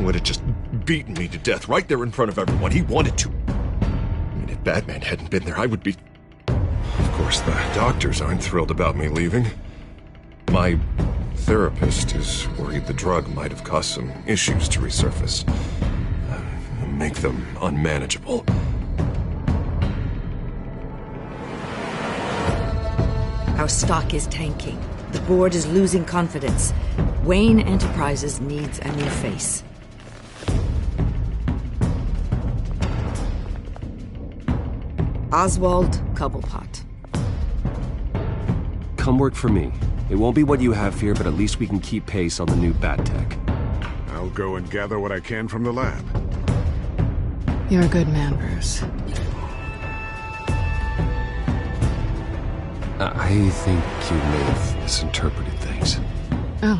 Wayne would have just beaten me to death right there in front of everyone. He wanted to. I mean, if Batman hadn't been there, I would be... Of course, the doctors aren't thrilled about me leaving. My therapist is worried the drug might have caused some issues to resurface. Make them unmanageable. Our stock is tanking. The board is losing confidence. Wayne Enterprises needs a new face. Oswald Cobblepot. Come work for me. It won't be what you have here, but at least we can keep pace on the new bat tech. I'll go and gather what I can from the lab. You're a good man, Bruce. I think you may have misinterpreted things. Oh.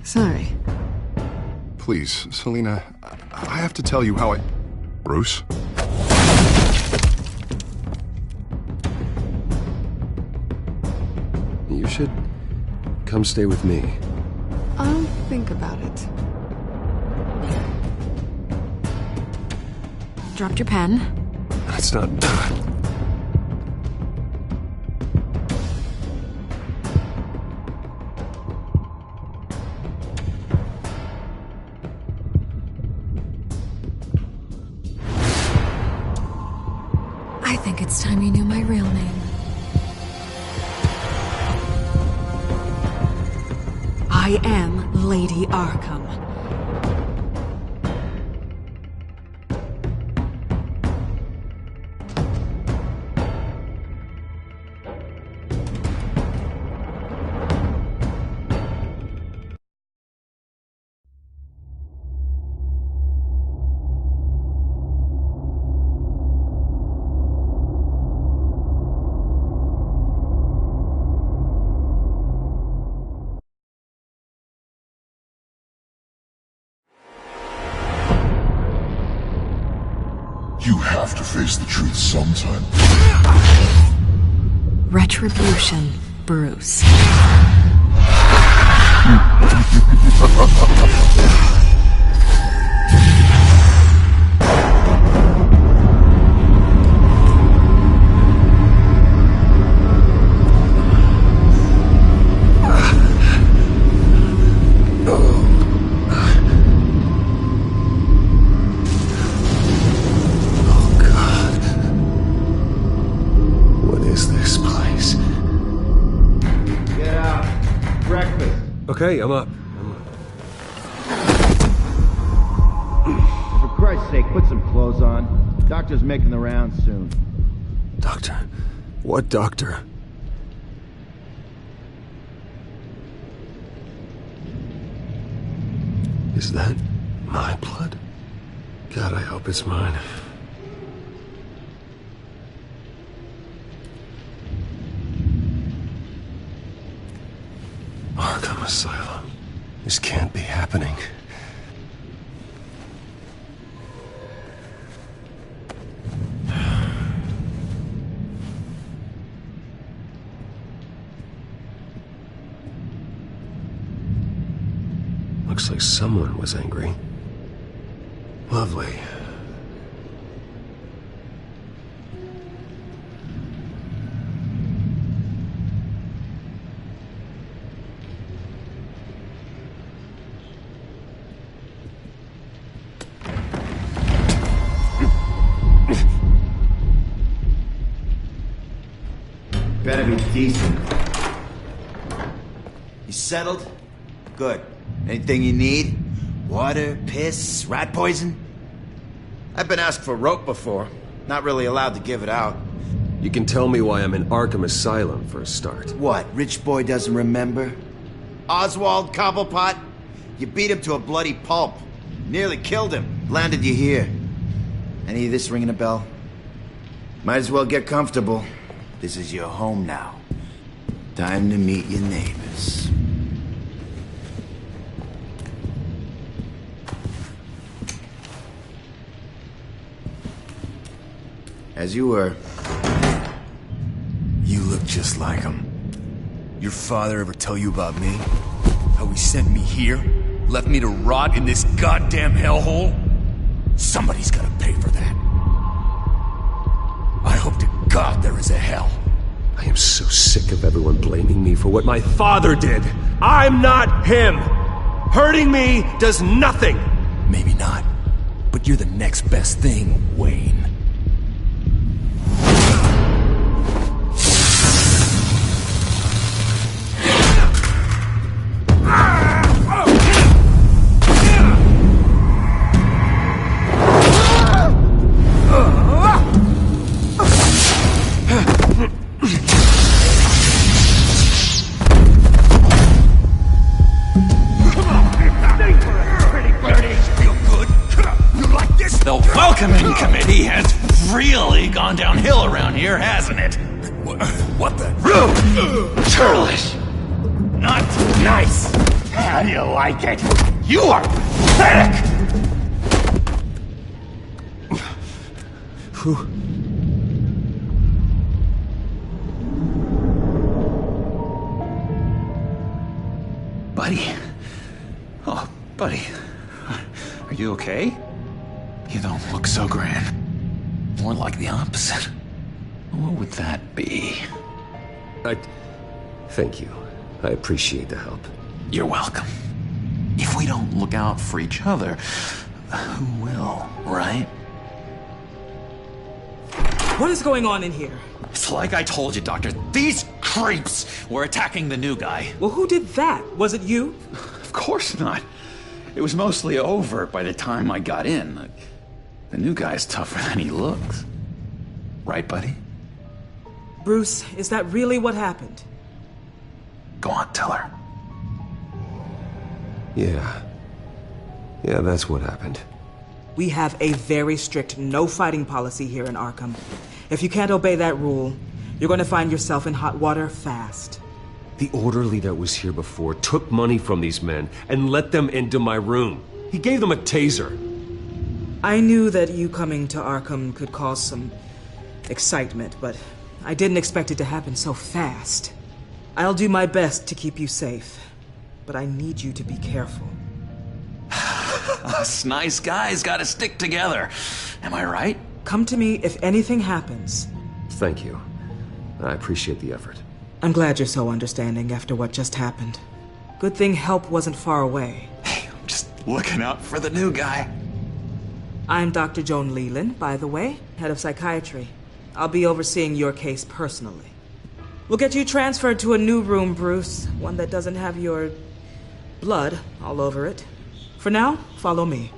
Sorry. Please, Selina, I have to tell you how I... Bruce? You should come stay with me. I'll think about it. Dropped your pen. That's not... I think it's time you knew my real name. I am Lady Arkham. You have to face the truth sometime. Retribution, Bruce. Okay, I'm up. For Christ's sake, put some clothes on. Doctor's making the rounds soon. Doctor? What doctor? Is that my blood? God, I hope it's mine. Arkham Asylum. This can't be happening. Looks like someone was angry. Lovely. Better be decent. You settled? Good. Anything you need? Water, piss, rat poison? I've been asked for rope before. Not really allowed to give it out. You can tell me why I'm in Arkham Asylum for a start. What, rich boy doesn't remember? Oswald Cobblepot? You beat him to a bloody pulp. Nearly killed him. Landed you here. Any of this ringing a bell? Might as well get comfortable. This is your home now. Time to meet your neighbors. As you were. You look just like him. Your father ever tell you about me? How he sent me here? Left me to rot in this goddamn hellhole? Somebody's gotta pay for that. I hope to God there is a hell. I am so sick of everyone blaming me for what my father did. I'm not him! Hurting me does nothing! Maybe not, but you're the next best thing, Wayne. The welcoming committee has really gone downhill around here, hasn't it? What the? Rude! Churlish! Not nice! How do you like it? You are pathetic! Buddy? Oh, buddy. Are you okay? You don't look so grand. More like the opposite. What would that be? Thank you. I appreciate the help. You're welcome. If we don't look out for each other, who will, right? What is going on in here? It's like I told you, Doctor. These creeps were attacking the new guy. Well, who did that? Was it you? Of course not. It was mostly over by the time I got in. The new guy's tougher than he looks. Right, buddy? Bruce, is that really what happened? Go on, tell her. Yeah, that's what happened. We have a very strict no fighting policy here in Arkham. If you can't obey that rule, you're going to find yourself in hot water fast. The orderly that was here before took money from these men and let them into my room. He gave them a taser. I knew that you coming to Arkham could cause some excitement, but I didn't expect it to happen so fast. I'll do my best to keep you safe, but I need you to be careful. Us nice guys gotta stick together. Am I right? Come to me if anything happens. Thank you. I appreciate the effort. I'm glad you're so understanding after what just happened. Good thing help wasn't far away. Hey, I'm just looking out for the new guy. I'm Dr. Joan Leland, by the way, head of psychiatry. I'll be overseeing your case personally. We'll get you transferred to a new room, Bruce. One that doesn't have your blood all over it. For now, follow me.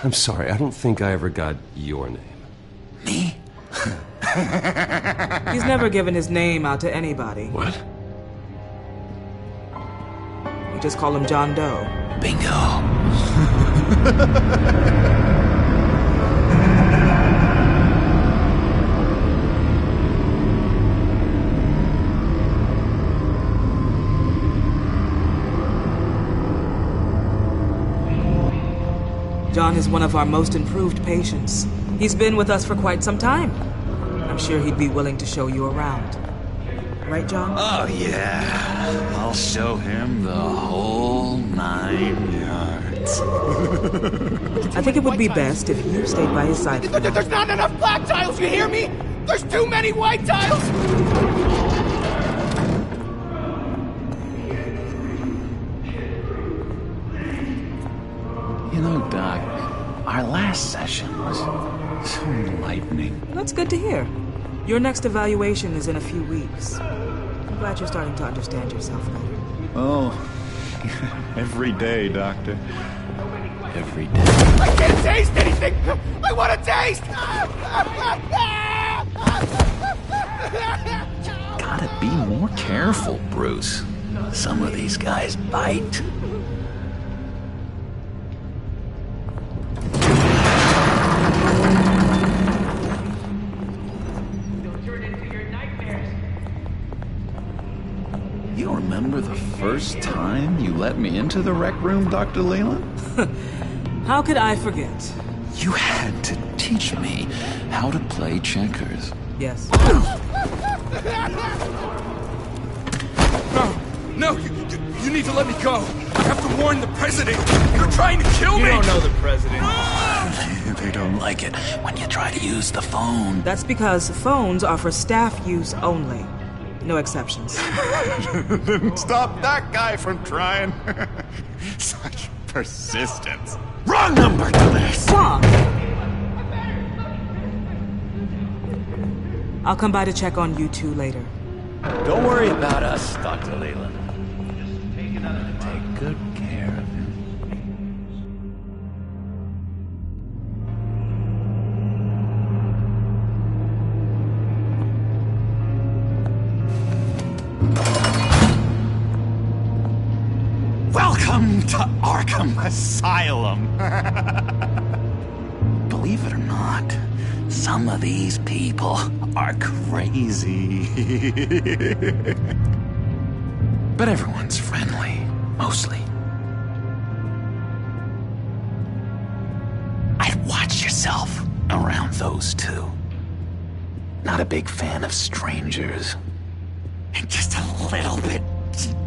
I'm sorry, I don't think I ever got your name. Me? He's never given his name out to anybody. What? We just call him John Doe. Bingo. John is one of our most improved patients. He's been with us for quite some time. I'm sure he'd be willing to show you around. Right, John? Oh, yeah. I'll show him the whole 9 yards. I think it would be best if you stayed by his side. There's not enough black tiles, you hear me? There's too many white tiles! You know, Doc, our last session was so enlightening. That's good to hear. Your next evaluation is in a few weeks. I'm glad you're starting to understand yourself better. Oh, every day, Doctor. Every day. I can't taste anything! I want to taste! Gotta be more careful, Bruce. Some of these guys bite. You remember the first time you let me into the rec room, Dr. Leland? How could I forget? You had to teach me how to play checkers. Yes. No, You need to let me go. I have to warn the president. You're trying to kill me. You don't know the president. They don't like it when you try to use the phone. That's because phones are for staff use only. No exceptions. Didn't stop that guy from trying. Such persistence. Wrong number, dumbass! Wrong! I'll come by to check on you two later. Don't worry about us, Dr. Leland. Take good care of him. Welcome to Arkham Asylum. Believe it or not, some of these people are crazy. But everyone's friendly, mostly. I'd watch yourself around those two. Not a big fan of strangers. And just a little bit,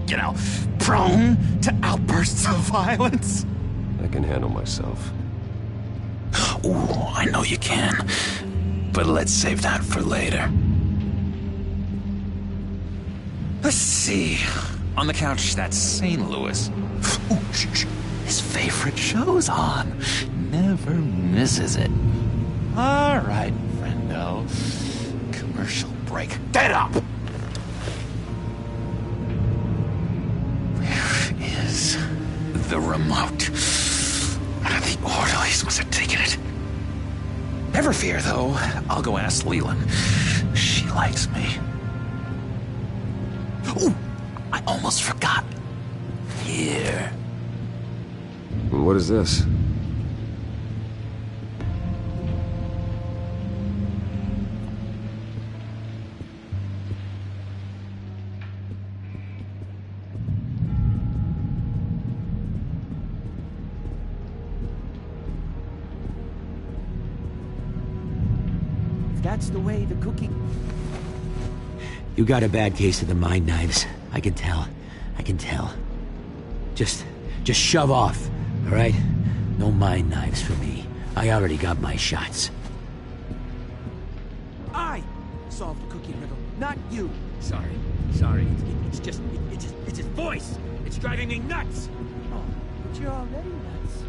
you know, prone to outbursts of violence. I can handle myself. Ooh, I know you can. But let's save that for later. Let's see. On the couch, that's St. Louis. Ooh, his favorite show's on. Never misses it. All right, friendo. Commercial break. Get up! Where is the remote? One of the orderlies must have taken it. Never fear, though. I'll go ask Leland. She likes me. Ooh, I almost forgot. Here. What is this? That's the way the cookie... You got a bad case of the mind knives. I can tell. I can tell. Just shove off, all right? No mind knives for me. I already got my shots. I solved the cookie riddle, not you. Sorry. It's his voice. It's driving me nuts. Oh, but you're already nuts.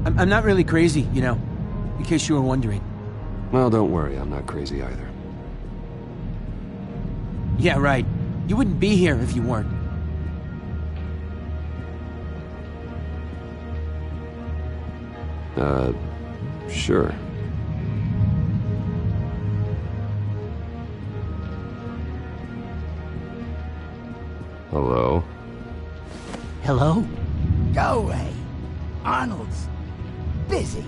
I'm not really crazy, you know, in case you were wondering. Well, don't worry, I'm not crazy either. Yeah, right. You wouldn't be here if you weren't. Sure. Hello? Hello? Go away. Arnold's busy.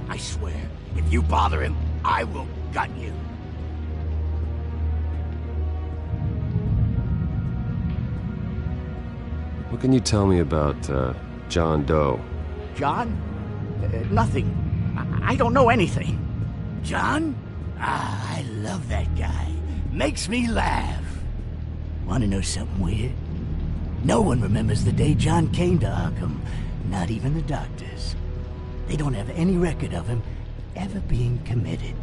I swear, if you bother him, I will gut you. What can you tell me about, John Doe? John? Nothing. I don't know anything. John? Ah, I love that guy. Makes me laugh. Want to know something weird? No one remembers the day John came to Arkham. Not even the doctors. They don't have any record of him ever being committed.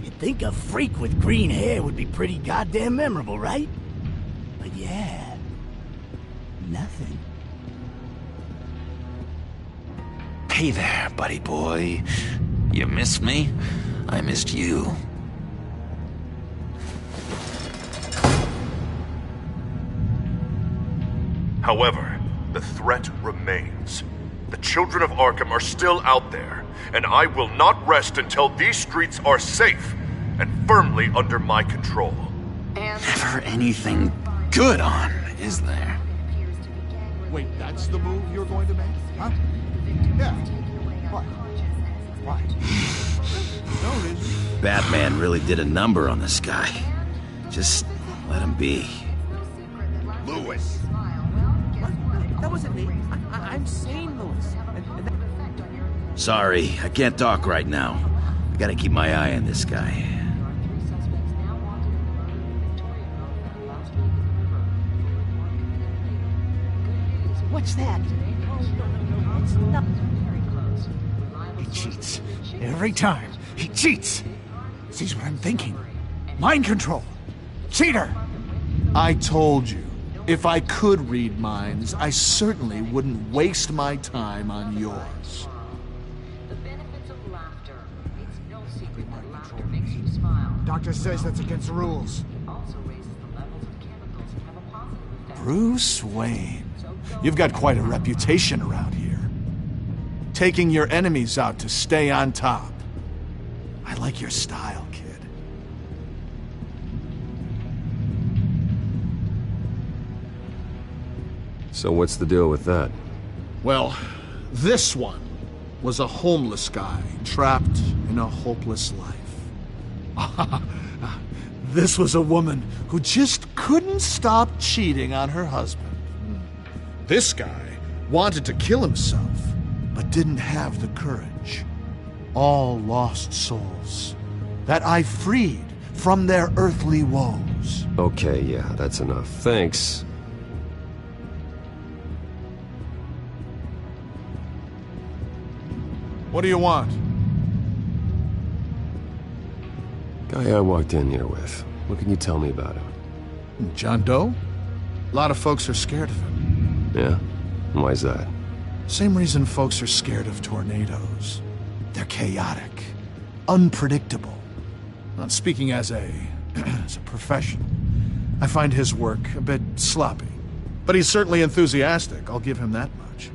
You'd think a freak with green hair would be pretty goddamn memorable, right? But yeah, nothing. Hey there, buddy boy. You missed me? I missed you. However, the threat remains. The children of Arkham are still out there, and I will not rest until these streets are safe and firmly under my control. Never anything good on, is there? Wait, that's the move you're going to make? Huh? Yeah. What? Why? No reason. Batman really did a number on this guy. Just let him be. Lewis! That wasn't me. I'm sane, Lewis. Sorry, I can't talk right now. I gotta keep my eye on this guy. What's that? It's nothing. He cheats. Every time. He cheats. Sees what I'm thinking. Mind control. Cheater! I told you, if I could read minds, I certainly wouldn't waste my time on yours. Doctor says that's against the rules. Bruce Wayne. You've got quite a reputation around here. Taking your enemies out to stay on top. I like your style, kid. So what's the deal with that? Well, this one was a homeless guy trapped in a hopeless life. This was a woman who just couldn't stop cheating on her husband. This guy wanted to kill himself, but didn't have the courage. All lost souls that I freed from their earthly woes. Okay, yeah, that's enough. Thanks. What do you want? Guy I walked in here with. What can you tell me about him? John Doe? A lot of folks are scared of him. Yeah? And why's that? Same reason folks are scared of tornadoes. They're chaotic, unpredictable. Not speaking as a profession, I find his work a bit sloppy. But he's certainly enthusiastic, I'll give him that much.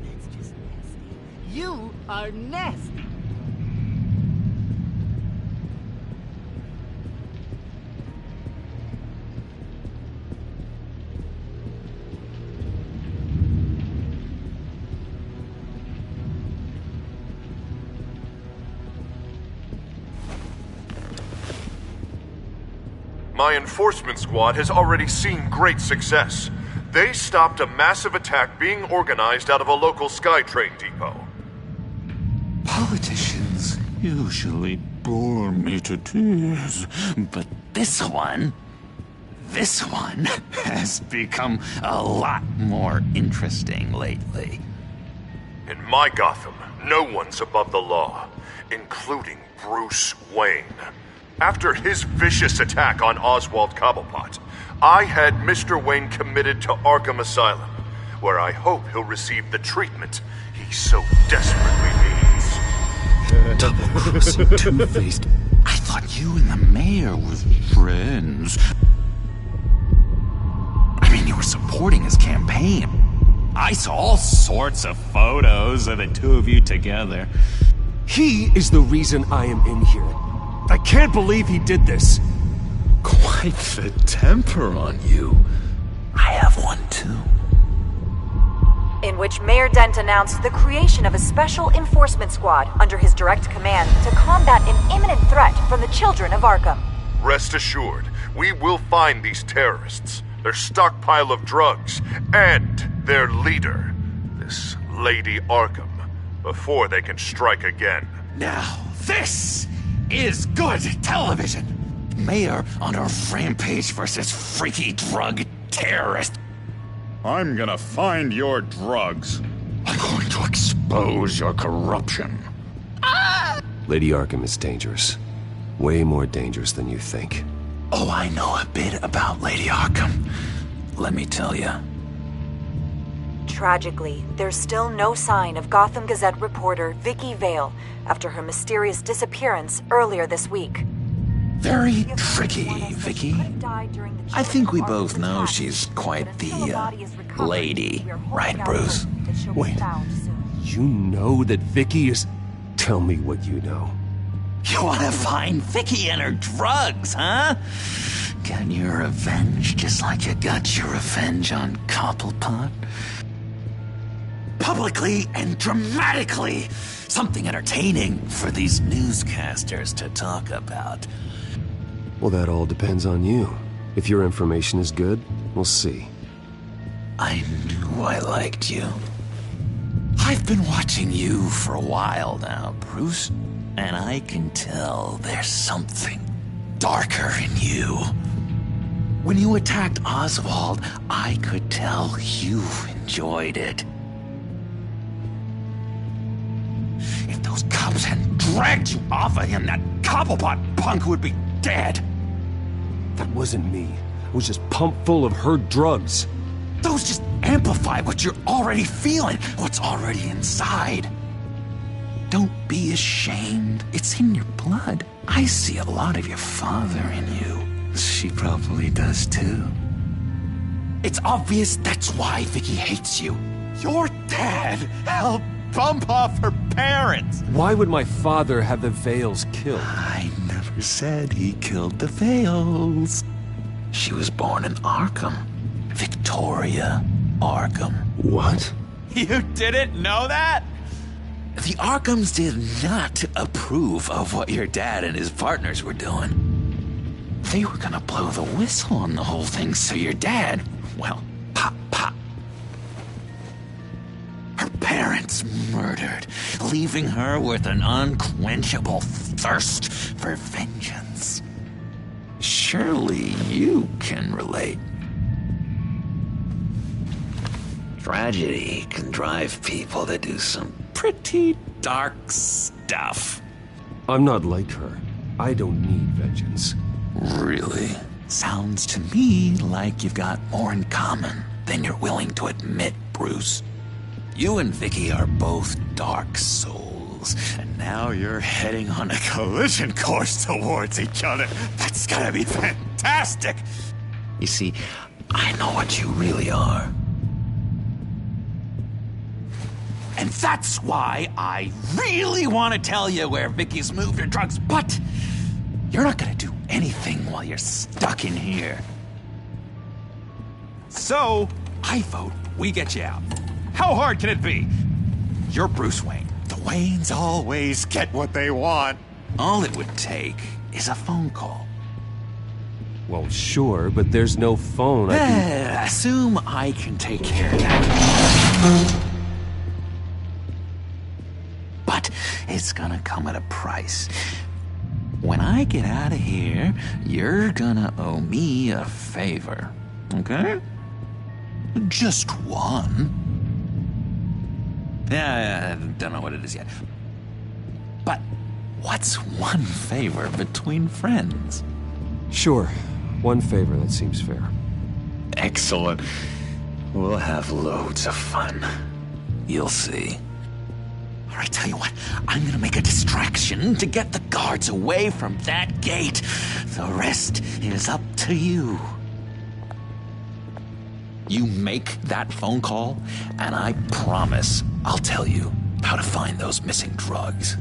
That's just nasty. You are nasty. My enforcement squad has already seen great success. They stopped a massive attack being organized out of a local SkyTrain depot. Politicians usually bore me to tears, but this one has become a lot more interesting lately. In my Gotham, no one's above the law, including Bruce Wayne. After his vicious attack on Oswald Cobblepot, I had Mr. Wayne committed to Arkham Asylum, where I hope he'll receive the treatment he so desperately needs. Double-crossing, two-faced. I thought you and the mayor were friends. I mean, you were supporting his campaign. I saw all sorts of photos of the two of you together. He is the reason I am in here. I can't believe he did this. Quite the temper on you. I have one too. In which Mayor Dent announced the creation of a special enforcement squad under his direct command to combat an imminent threat from the children of Arkham. Rest assured, we will find these terrorists, their stockpile of drugs, and their leader, this Lady Arkham, before they can strike again. Now, this is good television. Mayor on a rampage versus freaky drug terrorist. I'm gonna find your drugs. I'm going to expose your corruption. Lady Arkham is dangerous. Way more dangerous than you think. Oh, I know a bit about Lady Arkham. Let me tell you. Tragically, there's still no sign of Gotham Gazette reporter Vicky Vale after her mysterious disappearance earlier this week. Very tricky, Vicky. I think we both know she's quite the lady, right, Bruce? Wait, you know that Vicky is... Tell me what you know. You want to find Vicky and her drugs, huh? Get your revenge just like you got your revenge on Cobblepot? Publicly and dramatically! Something entertaining for these newscasters to talk about. Well, that all depends on you. If your information is good, we'll see. I knew I liked you. I've been watching you for a while now, Bruce. And I can tell there's something darker in you. When you attacked Oswald, I could tell you enjoyed it. If those cops hadn't dragged you off of him, that Cobblepot punk would be dead. That wasn't me. I was just pumped full of her drugs. Those just amplify what you're already feeling, what's already inside. Don't be ashamed. It's in your blood. I see a lot of your father in you. She probably does too. It's obvious that's why Vicky hates you. Your dad helped bump off her parents. Why would my father have the Vales killed? I never said he killed the Vales. She was born in Arkham. Victoria Arkham. What? You didn't know that? The Arkhams did not approve of what your dad and his partners were doing. They were gonna blow the whistle on the whole thing, so your dad, well, pop. Her parents murdered, leaving her with an unquenchable thirst for vengeance. Surely you can relate. Tragedy can drive people to do some pretty dark stuff. I'm not like her. I don't need vengeance. Really? Sounds to me like you've got more in common than you're willing to admit, Bruce. You and Vicky are both dark souls, and now you're heading on a collision course towards each other. That's gonna be fantastic! You see, I know what you really are. And that's why I really want to tell you where Vicky's moved her drugs, but you're not gonna do anything while you're stuck in here. So, I vote we get you out. How hard can it be? You're Bruce Wayne. The Waynes always get what they want. All it would take is a phone call. Well, sure, but there's no phone. Assume I can take care of that. But it's gonna come at a price. When I get out of here, you're gonna owe me a favor, okay? Just one. Yeah, I don't know what it is yet. But what's one favor between friends? Sure. One favor, that seems fair. Excellent. We'll have loads of fun. You'll see. All right, tell you what, I'm gonna make a distraction to get the guards away from that gate. The rest is up to you. You make that phone call, and I promise I'll tell you how to find those missing drugs.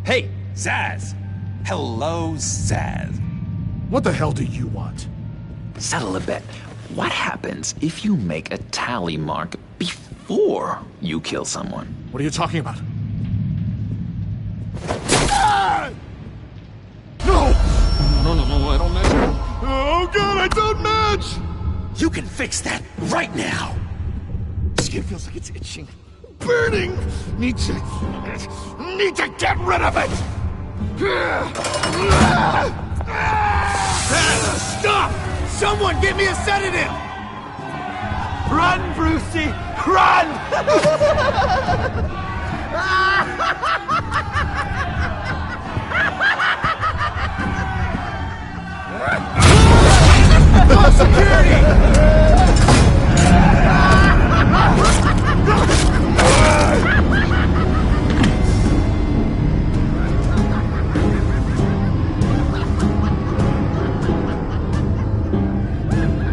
Hey, Zaz! Hello, Zaz. What the hell do you want? Settle a bet. What happens if you make a tally mark before you kill someone? What are you talking about? No, I don't match. Oh God, I don't match! You can fix that right now. Skin feels like it's itching. Burning! Need to get rid of it! Stop! Someone give me a sedative! Run, Brucey! Run! Oh, security!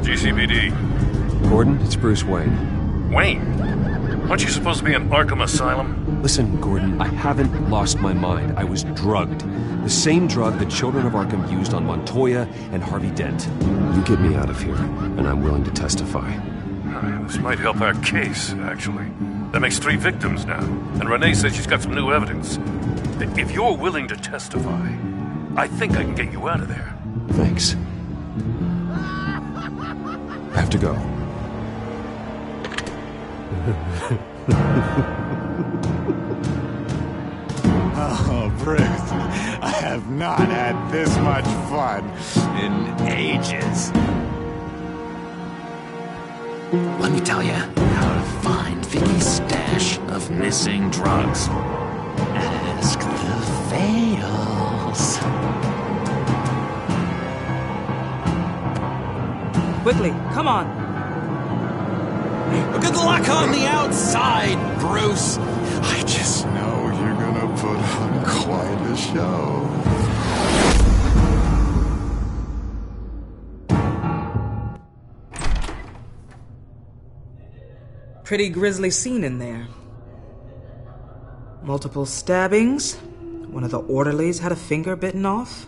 GCPD. Gordon, it's Bruce Wayne. Wayne? Aren't you supposed to be in Arkham Asylum? Listen, Gordon, I haven't lost my mind. I was drugged. The same drug the children of Arkham used on Montoya and Harvey Dent. You get me out of here, and I'm willing to testify. This might help our case, actually. That makes 3 victims now, and Renee says she's got some new evidence. If you're willing to testify, I think I can get you out of there. Thanks. I have to go. Oh, Bruce, I have not had this much fun in ages. Let me tell you how to find Vicky's stash of missing drugs. Ask the Fails. Quickly, come on. Good luck on the outside, Bruce. I just know you're gonna put on quite a show. Pretty grisly scene in there. Multiple stabbings. One of the orderlies had a finger bitten off.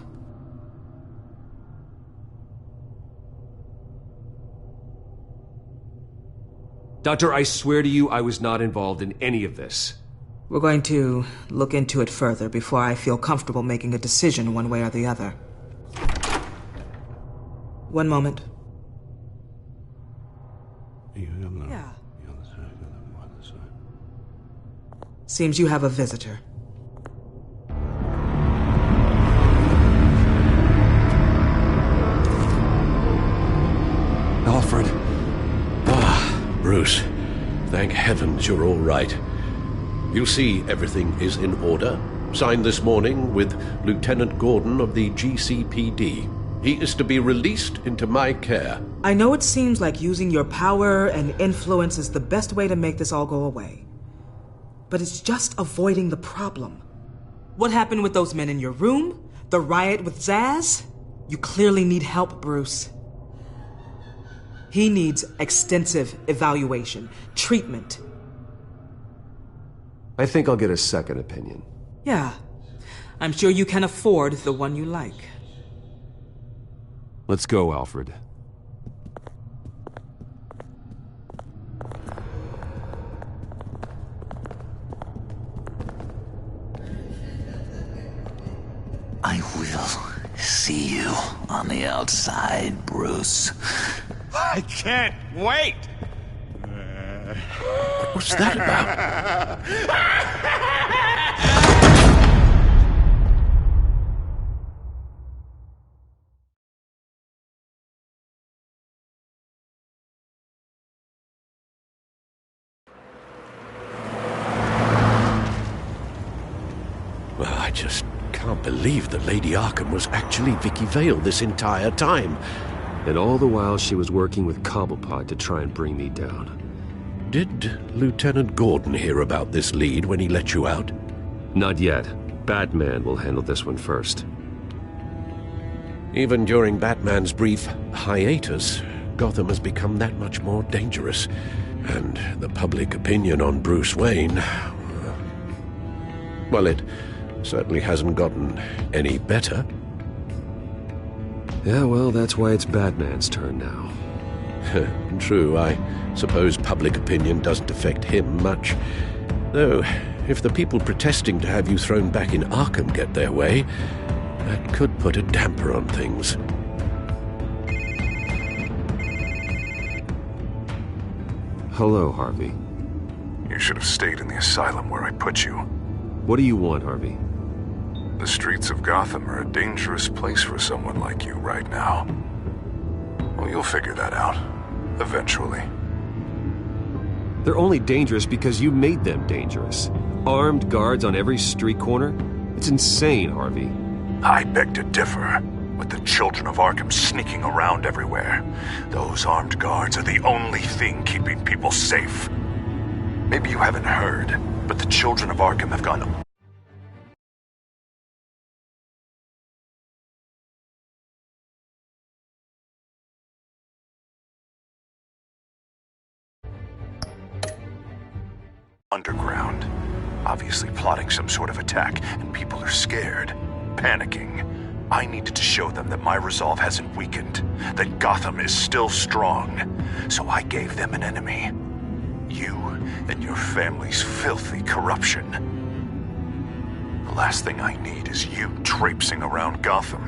Doctor, I swear to you, I was not involved in any of this. We're going to look into it further before I feel comfortable making a decision one way or the other. One moment. Yeah. Seems you have a visitor. Alfred. Bruce, thank heavens you're all right. You see, everything is in order. Signed this morning with Lieutenant Gordon of the GCPD. He is to be released into my care. I know it seems like using your power and influence is the best way to make this all go away. But it's just avoiding the problem. What happened with those men in your room? The riot with Zaz? You clearly need help, Bruce. He needs extensive evaluation, treatment. I think I'll get a second opinion. Yeah, I'm sure you can afford the one you like. Let's go, Alfred. I will see you on the outside, Bruce. I can't wait! What's that about? Well, I just can't believe that Lady Arkham was actually Vicky Vale this entire time. And all the while she was working with Cobblepot to try and bring me down. Did Lieutenant Gordon hear about this lead when he let you out? Not yet. Batman will handle this one first. Even during Batman's brief hiatus, Gotham has become that much more dangerous. And the public opinion on Bruce Wayne... well, it certainly hasn't gotten any better. Yeah, well, that's why it's Batman's turn now. True, I suppose public opinion doesn't affect him much. Though, if the people protesting to have you thrown back in Arkham get their way, that could put a damper on things. Hello, Harvey. You should have stayed in the asylum where I put you. What do you want, Harvey? The streets of Gotham are a dangerous place for someone like you right now. Well, you'll figure that out. Eventually. They're only dangerous because you made them dangerous. Armed guards on every street corner? It's insane, Harvey. I beg to differ. With the children of Arkham sneaking around everywhere, those armed guards are the only thing keeping people safe. Maybe you haven't heard, but the children of Arkham have gone underground, obviously plotting some sort of attack, and people are scared, panicking. I needed to show them that my resolve hasn't weakened, that Gotham is still strong. So I gave them an enemy. You and your family's filthy corruption. The last thing I need is you traipsing around Gotham.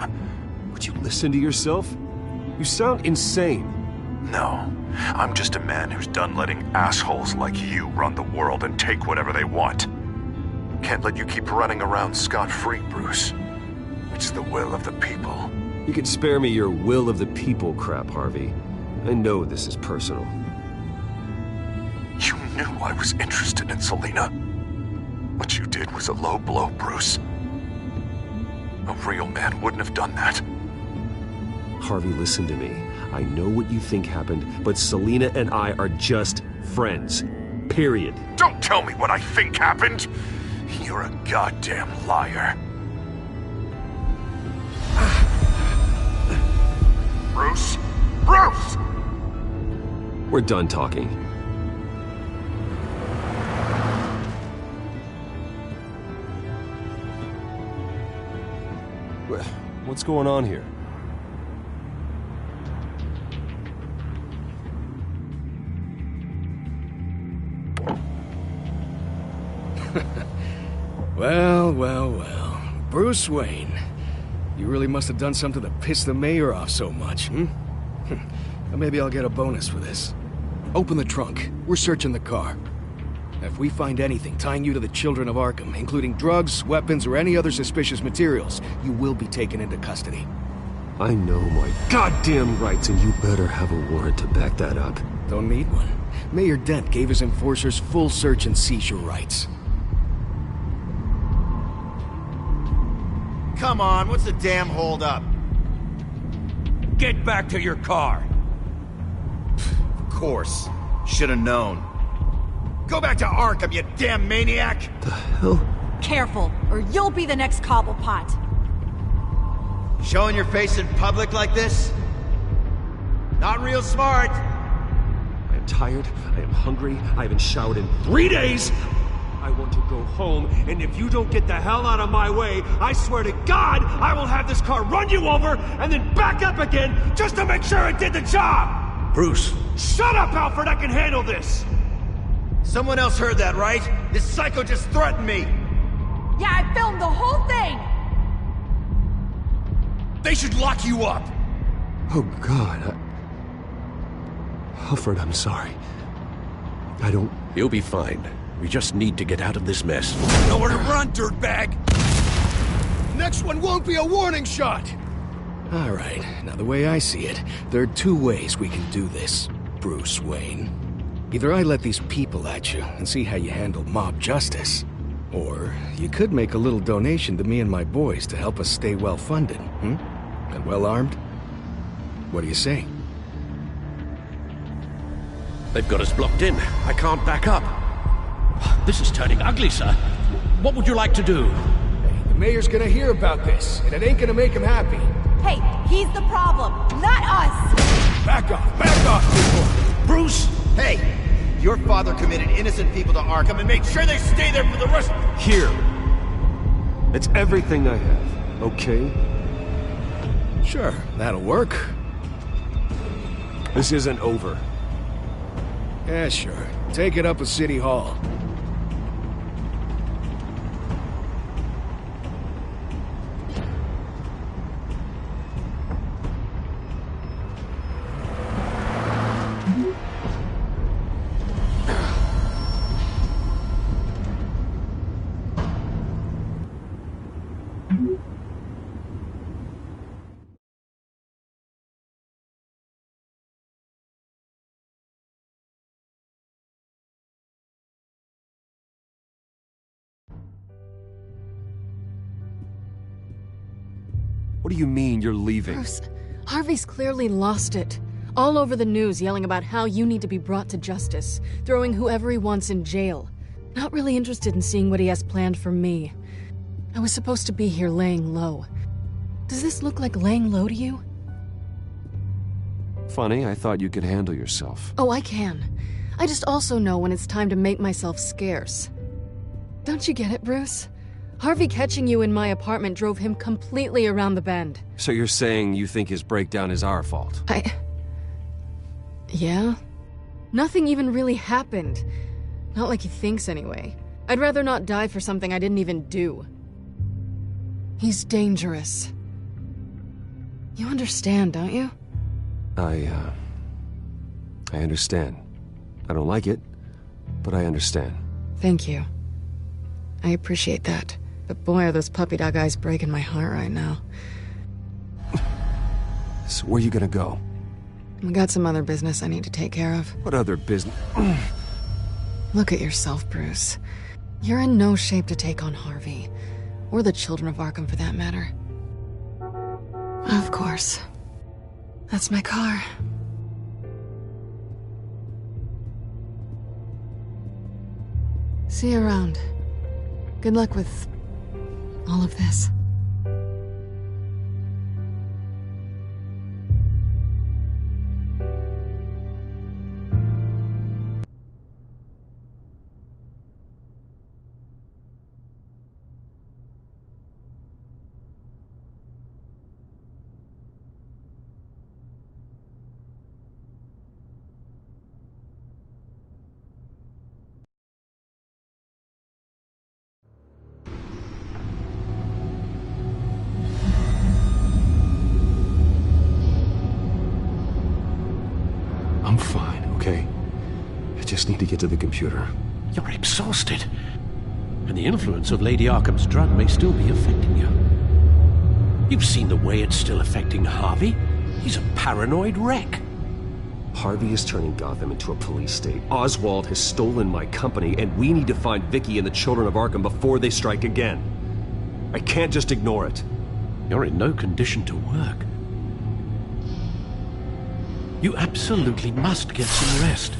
Would you listen to yourself? You sound insane. No, I'm just a man who's done letting assholes like you run the world and take whatever they want. Can't let you keep running around scot-free, Bruce. It's the will of the people. You can spare me your will of the people crap, Harvey. I know this is personal. You knew I was interested in Selina. What you did was a low blow, Bruce. A real man wouldn't have done that. Harvey, listen to me. I know what you think happened, but Selina and I are just friends. Period. Don't tell me what I think happened! You're a goddamn liar. Bruce? Bruce! We're done talking. What's going on here? Well. Bruce Wayne. You really must have done something to piss the mayor off so much, hmm? Well, maybe I'll get a bonus for this. Open the trunk. We're searching the car. If we find anything tying you to the Children of Arkham, including drugs, weapons, or any other suspicious materials, you will be taken into custody. I know my goddamn rights, and you better have a warrant to back that up. Don't need one. Mayor Dent gave his enforcers full search and seizure rights. Come on, what's the damn holdup? Get back to your car. Of course. Should've known. Go back to Arkham, you damn maniac! The hell? Careful, or you'll be the next Cobblepot. Showing your face in public like this? Not real smart. I am tired, I am hungry, I haven't showered in 3 days! I want to go home, and if you don't get the hell out of my way, I swear to God, I will have this car run you over, and then back up again, just to make sure it did the job! Bruce. Shut up, Alfred, I can handle this! Someone else heard that, right? This psycho just threatened me! Yeah, I filmed the whole thing! They should lock you up! Oh, God, Alfred, I'm sorry. I don't... You'll be fine. We just need to get out of this mess. Nowhere to run, dirtbag! Next one won't be a warning shot! Alright, now the way I see it, there are two ways we can do this, Bruce Wayne. Either I let these people at you and see how you handle mob justice, or you could make a little donation to me and my boys to help us stay well-funded, and well-armed? What do you say? They've got us blocked in. I can't back up. This is turning ugly, sir. What would you like to do? Hey, the mayor's gonna hear about this, and it ain't gonna make him happy. Hey, he's the problem, not us! Back off, people! Bruce! Hey! Your father committed innocent people to Arkham and made sure they stay there for the rest... Here. It's everything I have, okay? Sure, that'll work. This isn't over. Yeah, sure. Take it up with City Hall. What do you mean you're leaving? Bruce, Harvey's clearly lost it. All over the news yelling about how you need to be brought to justice, throwing whoever he wants in jail. Not really interested in seeing what he has planned for me. I was supposed to be here laying low. Does this look like laying low to you? Funny, I thought you could handle yourself. Oh, I can. I just also know when it's time to make myself scarce. Don't you get it, Bruce? Harvey catching you in my apartment drove him completely around the bend. So you're saying you think his breakdown is our fault? Yeah? Nothing even really happened. Not like he thinks, anyway. I'd rather not die for something I didn't even do. He's dangerous. You understand, don't you? I understand. I don't like it, but I understand. Thank you. I appreciate that. But boy, are those puppy dog eyes breaking my heart right now. So where you gonna go? I got some other business I need to take care of. What other business? Look at yourself, Bruce. You're in no shape to take on Harvey. Or the children of Arkham, for that matter. Of course. That's my car. See you around. Good luck with all of this. I'm fine, okay? I just need to get to the computer. You're exhausted. And the influence of Lady Arkham's drug may still be affecting you. You've seen the way it's still affecting Harvey. He's a paranoid wreck. Harvey is turning Gotham into a police state. Oswald has stolen my company, and we need to find Vicky and the children of Arkham before they strike again. I can't just ignore it. You're in no condition to work. You absolutely must get some rest.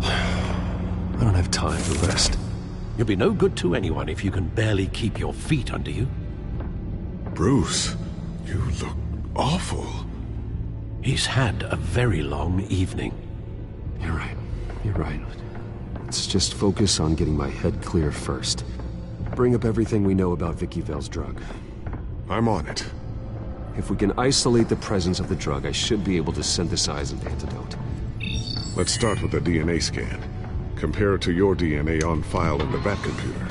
I don't have time for rest. You'll be no good to anyone if you can barely keep your feet under you. Bruce, you look awful. He's had a very long evening. You're right. You're right. Let's just focus on getting my head clear first. Bring up everything we know about Vicky Vale's drug. I'm on it. If we can isolate the presence of the drug, I should be able to synthesize an antidote. Let's start with a DNA scan. Compare it to your DNA on file in the Bat computer.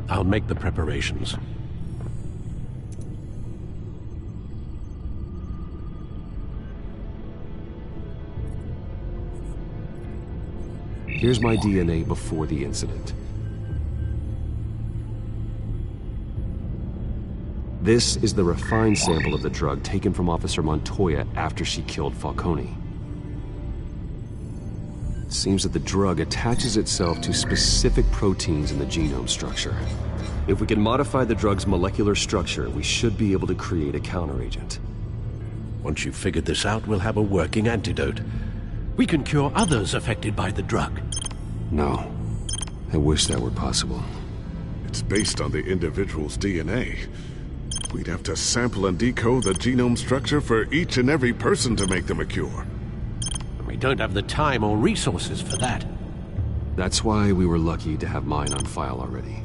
I'll make the preparations. Here's my DNA before the incident. This is the refined sample of the drug taken from Officer Montoya after she killed Falcone. It seems that the drug attaches itself to specific proteins in the genome structure. If we can modify the drug's molecular structure, we should be able to create a counteragent. Once you've figured this out, we'll have a working antidote. We can cure others affected by the drug. No. I wish that were possible. It's based on the individual's DNA. We'd have to sample and decode the genome structure for each and every person to make them a cure. We don't have the time or resources for that. That's why we were lucky to have mine on file already.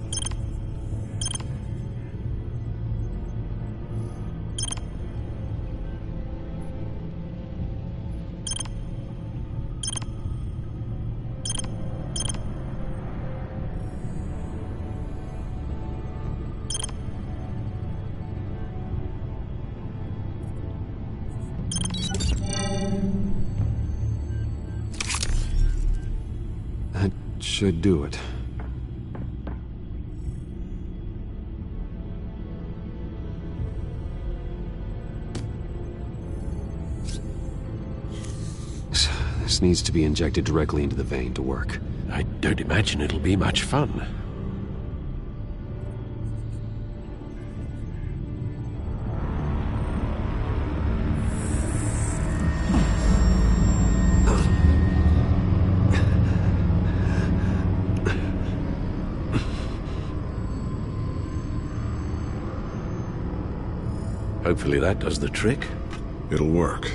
Should do it. This needs to be injected directly into the vein to work. I don't imagine it'll be much fun. Hopefully that does the trick. It'll work.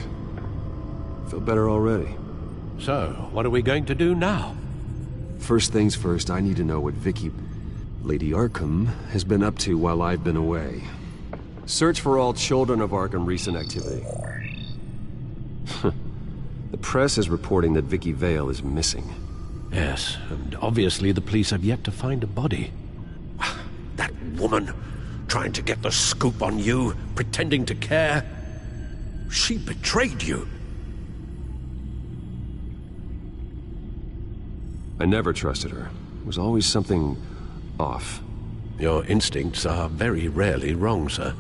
Feel better already. So, what are we going to do now? First things first, I need to know what Vicky, Lady Arkham, has been up to while I've been away. Search for all children of Arkham recent activity. The press is reporting that Vicky Vale is missing. Yes, and obviously the police have yet to find a body. That woman, trying to get the scoop on you, pretending to care. She betrayed you. I never trusted her. There was always something off. Your instincts are very rarely wrong, sir.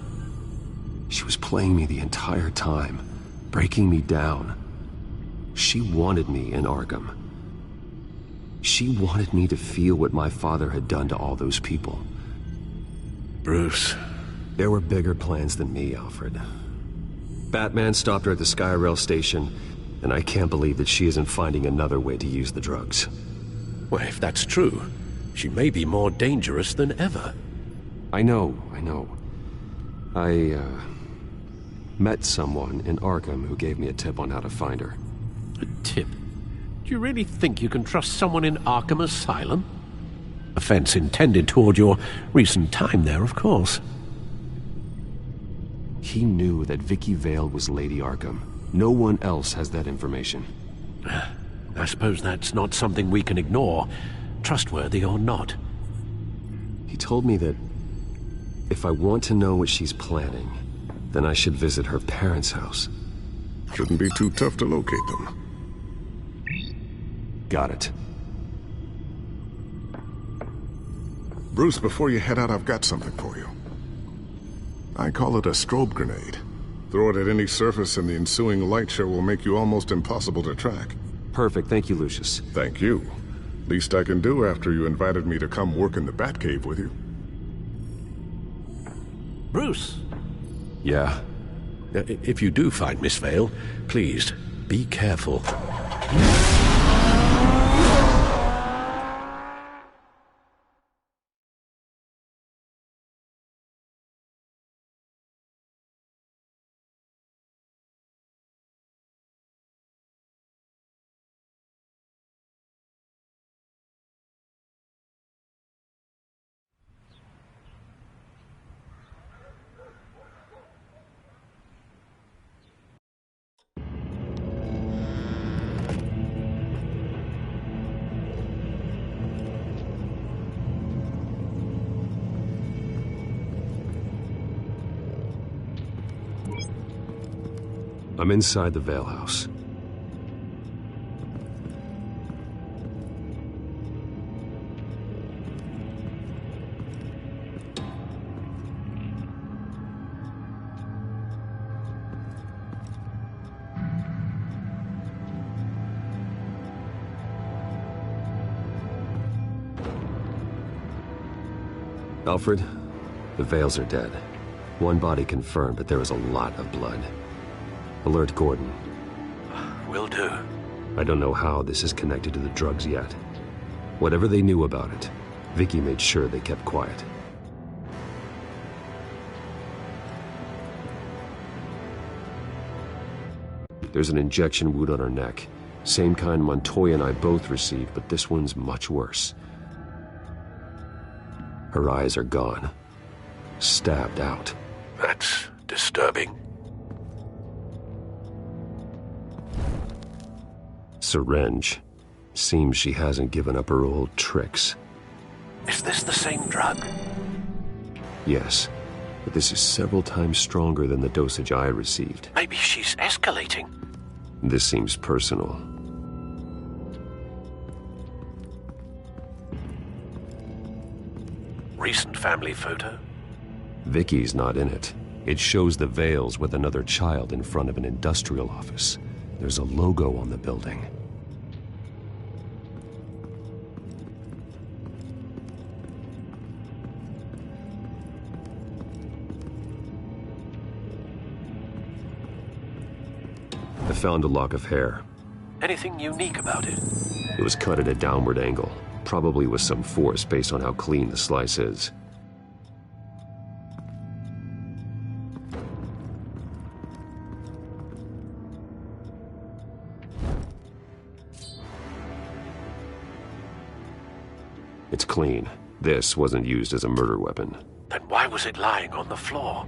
She was playing me the entire time, breaking me down. She wanted me in Arkham. She wanted me to feel what my father had done to all those people. Bruce. There were bigger plans than me, Alfred. Batman stopped her at the Skyrail station, and I can't believe that she isn't finding another way to use the drugs. Well, if that's true, she may be more dangerous than ever. I know. I met someone in Arkham who gave me a tip on how to find her. A tip? Do you really think you can trust someone in Arkham Asylum? Offense intended toward your recent time there, of course. He knew that Vicky Vale was Lady Arkham. No one else has that information. I suppose that's not something we can ignore, trustworthy or not. He told me that if I want to know what she's planning, then I should visit her parents' house. Shouldn't be too tough to locate them. Got it. Bruce, before you head out, I've got something for you. I call it a strobe grenade. Throw it at any surface and the ensuing light show will make you almost impossible to track. Perfect, thank you, Lucius. Thank you. Least I can do after you invited me to come work in the Batcave with you. Bruce! Yeah? If you do find Miss Vale, please, be careful. I'm inside the Vale House. Alfred, the Vales are dead. One body confirmed, but there is a lot of blood. Alert Gordon. Will do. I don't know how this is connected to the drugs yet. Whatever they knew about it, Vicky made sure they kept quiet. There's an injection wound on her neck. Same kind Montoya and I both received, but this one's much worse. Her eyes are gone. Stabbed out. That's disturbing. Syringe. Seems she hasn't given up her old tricks. Is this the same drug? Yes, but this is several times stronger than the dosage I received. Maybe she's escalating. This seems personal. Recent family photo? Vicky's not in it. It shows the Vales with another child in front of an industrial office. There's a logo on the building. I found a lock of hair. Anything unique about it? It was cut at a downward angle, probably with some force based on how clean the slice is. It's clean. This wasn't used as a murder weapon. Then why was it lying on the floor?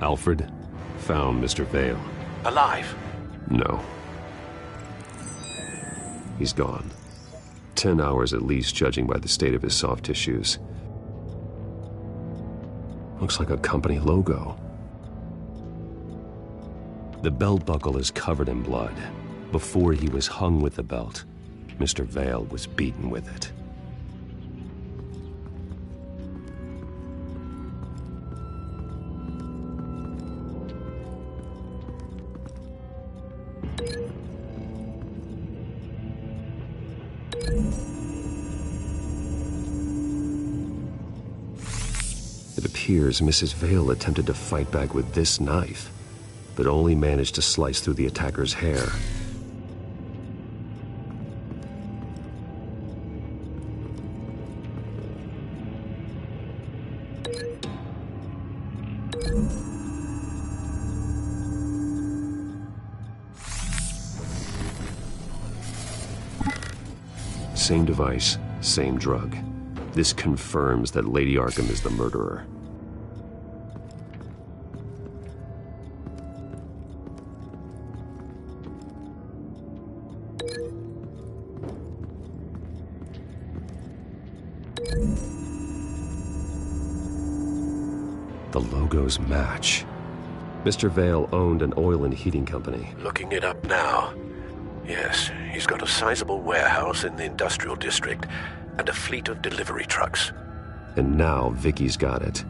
Alfred found Mr. Vale. Alive? No. He's gone. 10 hours at least, judging by the state of his soft tissues. Looks like a company logo. The belt buckle is covered in blood. Before he was hung with the belt, Mr. Vale was beaten with it. It appears Mrs. Vale attempted to fight back with this knife, but only managed to slice through the attacker's hair. Same device, same drug. This confirms that Lady Arkham is the murderer. The logos match. Mr. Vale owned an oil and heating company. Looking it up now. Yes, he's got a sizable warehouse in the industrial district and a fleet of delivery trucks. And now Vicky's got it.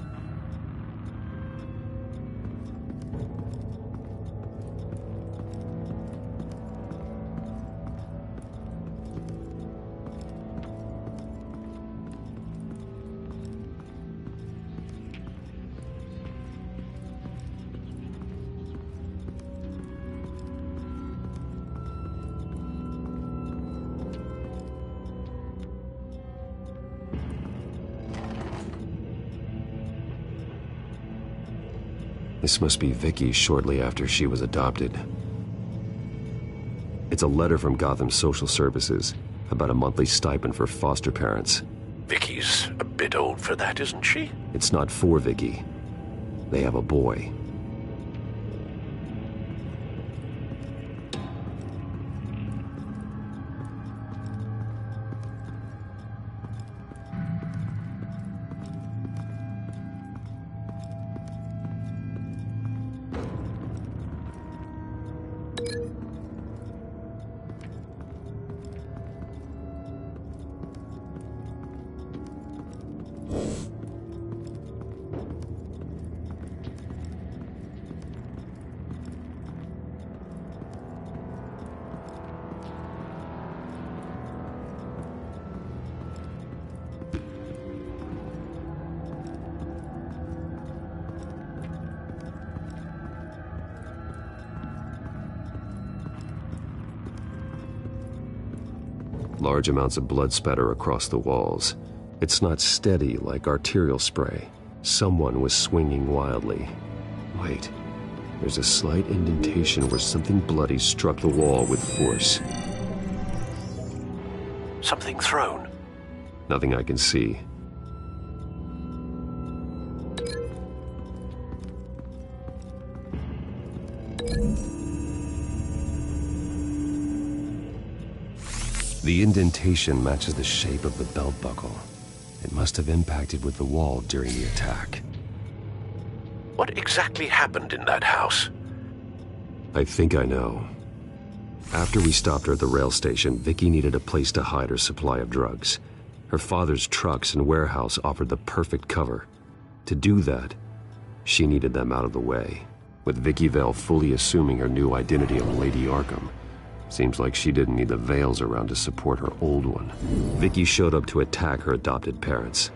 This must be Vicky shortly after she was adopted. It's a letter from Gotham Social Services about a monthly stipend for foster parents. Vicky's a bit old for that, isn't she? It's not for Vicky. They have a boy. Large amounts of blood spatter across the walls. It's not steady like arterial spray. Someone was swinging wildly. Wait, there's a slight indentation where something bloody struck the wall with force. Something thrown. Nothing I can see. The indentation matches the shape of the belt buckle. It must have impacted with the wall during the attack. What exactly happened in that house? I think I know. After we stopped her at the rail station, Vicky needed a place to hide her supply of drugs. Her father's trucks and warehouse offered the perfect cover. To do that, she needed them out of the way, with Vicky Vale fully assuming her new identity of Lady Arkham. Seems like she didn't need the Vales around to support her old one. Vicky showed up to attack her adopted parents,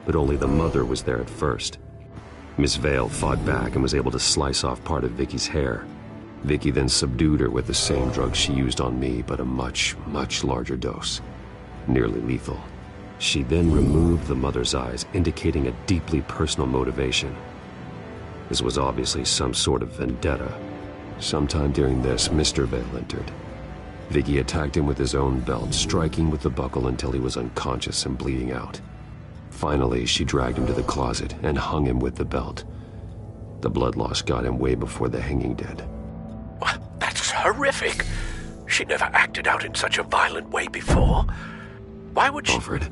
but only the mother was there at first. Miss Vale fought back and was able to slice off part of Vicky's hair. Vicky then subdued her with the same drug she used on me, but a much, much larger dose. Nearly lethal. She then removed the mother's eyes, indicating a deeply personal motivation. This was obviously some sort of vendetta. Sometime during this, Mr. Vale entered. Vicky attacked him with his own belt, striking with the buckle until he was unconscious and bleeding out. Finally, she dragged him to the closet and hung him with the belt. The blood loss got him way before the hanging did. That's horrific. She never acted out in such a violent way before. Why would she... Alfred,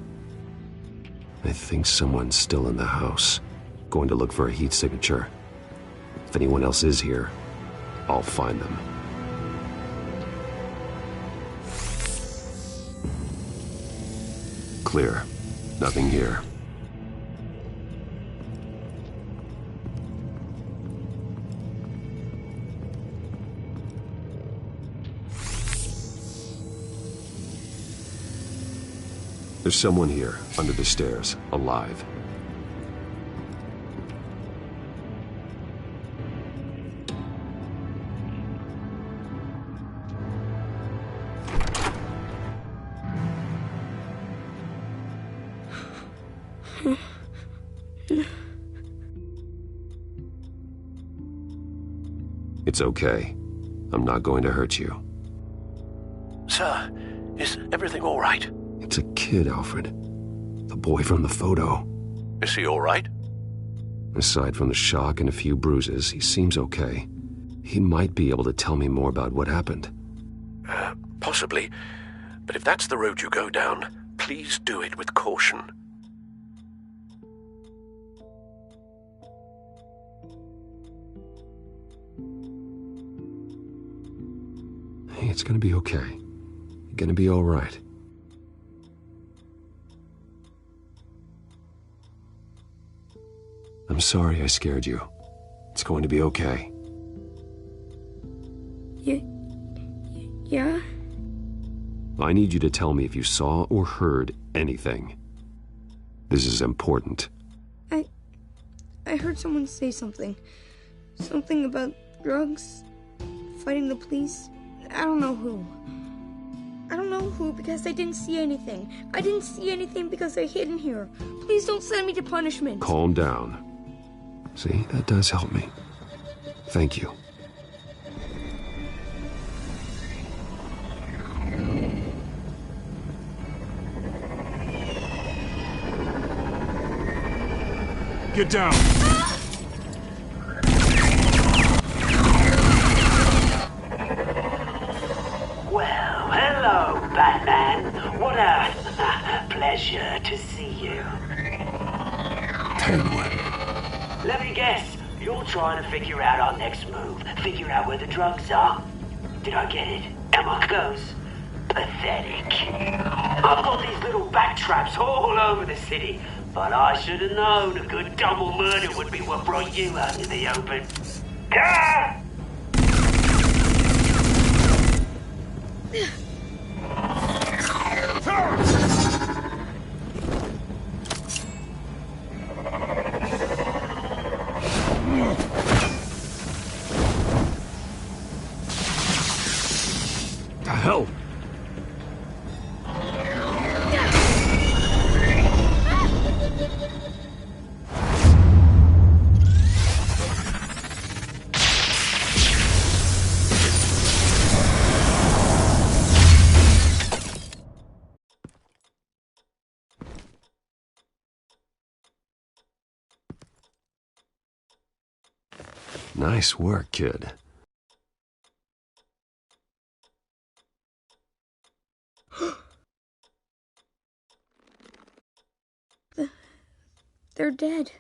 I think someone's still in the house. going to look for a heat signature. If anyone else is here, I'll find them. Clear. Nothing here. There's someone here, under the stairs, alive. It's okay. I'm not going to hurt you. Sir, is everything all right? It's a kid, Alfred. The boy from the photo. Is he all right? Aside from the shock and a few bruises, he seems okay. He might be able to tell me more about what happened. Possibly. But if that's the road you go down, please do it with caution. Hey, it's gonna be okay. You're gonna be all right. I'm sorry I scared you. It's going to be okay. Yeah? I need you to tell me if you saw or heard anything. This is important. I heard someone say something. Something about drugs, fighting the police. I don't know who. I don't know who because I didn't see anything. I didn't see anything because I hid in here. Please don't send me to punishment. Calm down. See, that does help me. Thank you. Get down! Well, hello, Batman. What a pleasure to see you. Let me guess, you're trying to figure out our next move. Figure out where the drugs are. Did I get it? Am I close? Pathetic. I've got these little bat traps all over the city, but I should have known a good double murder would be what brought you out in the open. Ah! The hell? Nice work, kid. They're dead.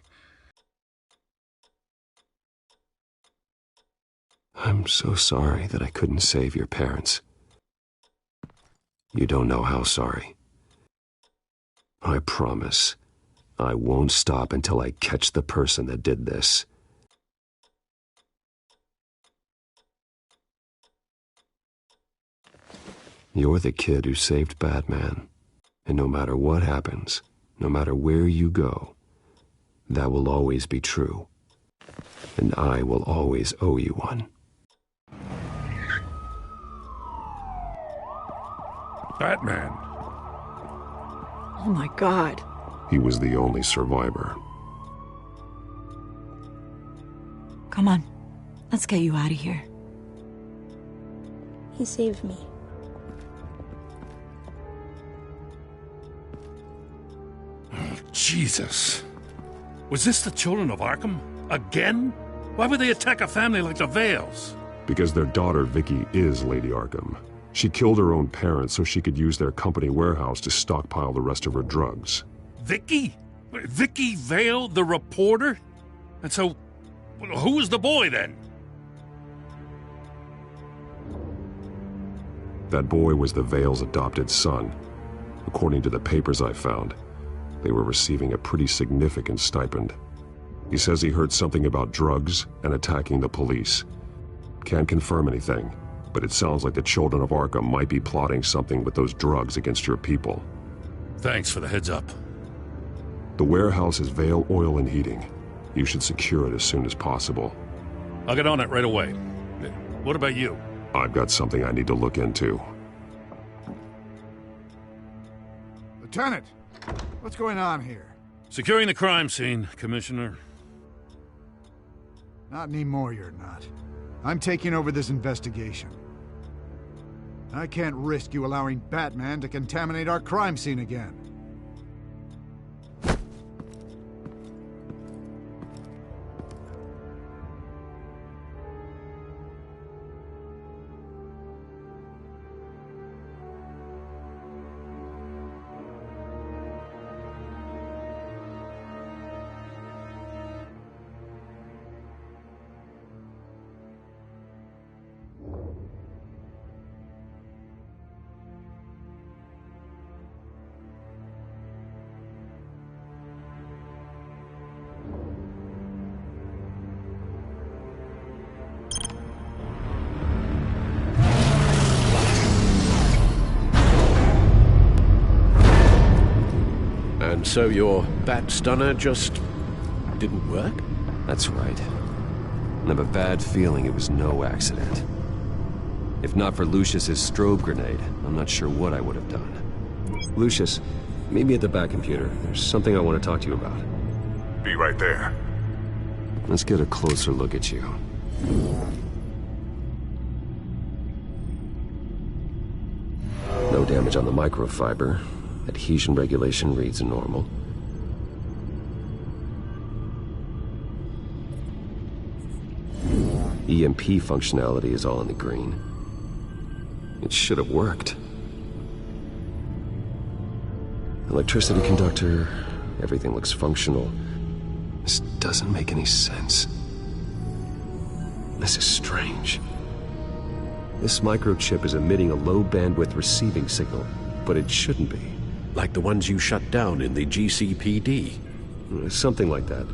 I'm so sorry that I couldn't save your parents. You don't know how sorry. I promise, I won't stop until I catch the person that did this. You're the kid who saved Batman, and no matter what happens, no matter where you go, that will always be true, and I will always owe you one. Batman. Oh my God. He was the only survivor. Come on, let's get you out of here. He saved me. Jesus. Was this the children of Arkham? Again? Why would they attack a family like the Vales? Because their daughter, Vicky, is Lady Arkham. She killed her own parents so she could use their company warehouse to stockpile the rest of her drugs. Vicky? Vicky Vale, the reporter? And so, who was the boy then? That boy was the Vale's adopted son. According to the papers I found, they were receiving a pretty significant stipend. He says he heard something about drugs and attacking the police. Can't confirm anything, but it sounds like the Children of Arkham might be plotting something with those drugs against your people. Thanks for the heads up. The warehouse is Vale Oil and Heating. You should secure it as soon as possible. I'll get on it right away. What about you? I've got something I need to look into. Lieutenant, what's going on here? Securing the crime scene, Commissioner. Not anymore, you're not. I'm taking over this investigation. I can't risk you allowing Batman to contaminate our crime scene again. And so your bat stunner just didn't work? That's right. I have a bad feeling it was no accident. If not for Lucius's strobe grenade, I'm not sure what I would have done. Lucius, meet me at the back computer. There's something I want to talk to you about. Be right there. Let's get a closer look at you. No damage on the microfiber. Adhesion regulation reads normal. EMP functionality is all in the green. It should have worked. Electricity conductor, everything looks functional. This doesn't make any sense. This is strange. This microchip is emitting a low bandwidth receiving signal, but it shouldn't be. Like the ones you shut down in the GCPD? Something like that.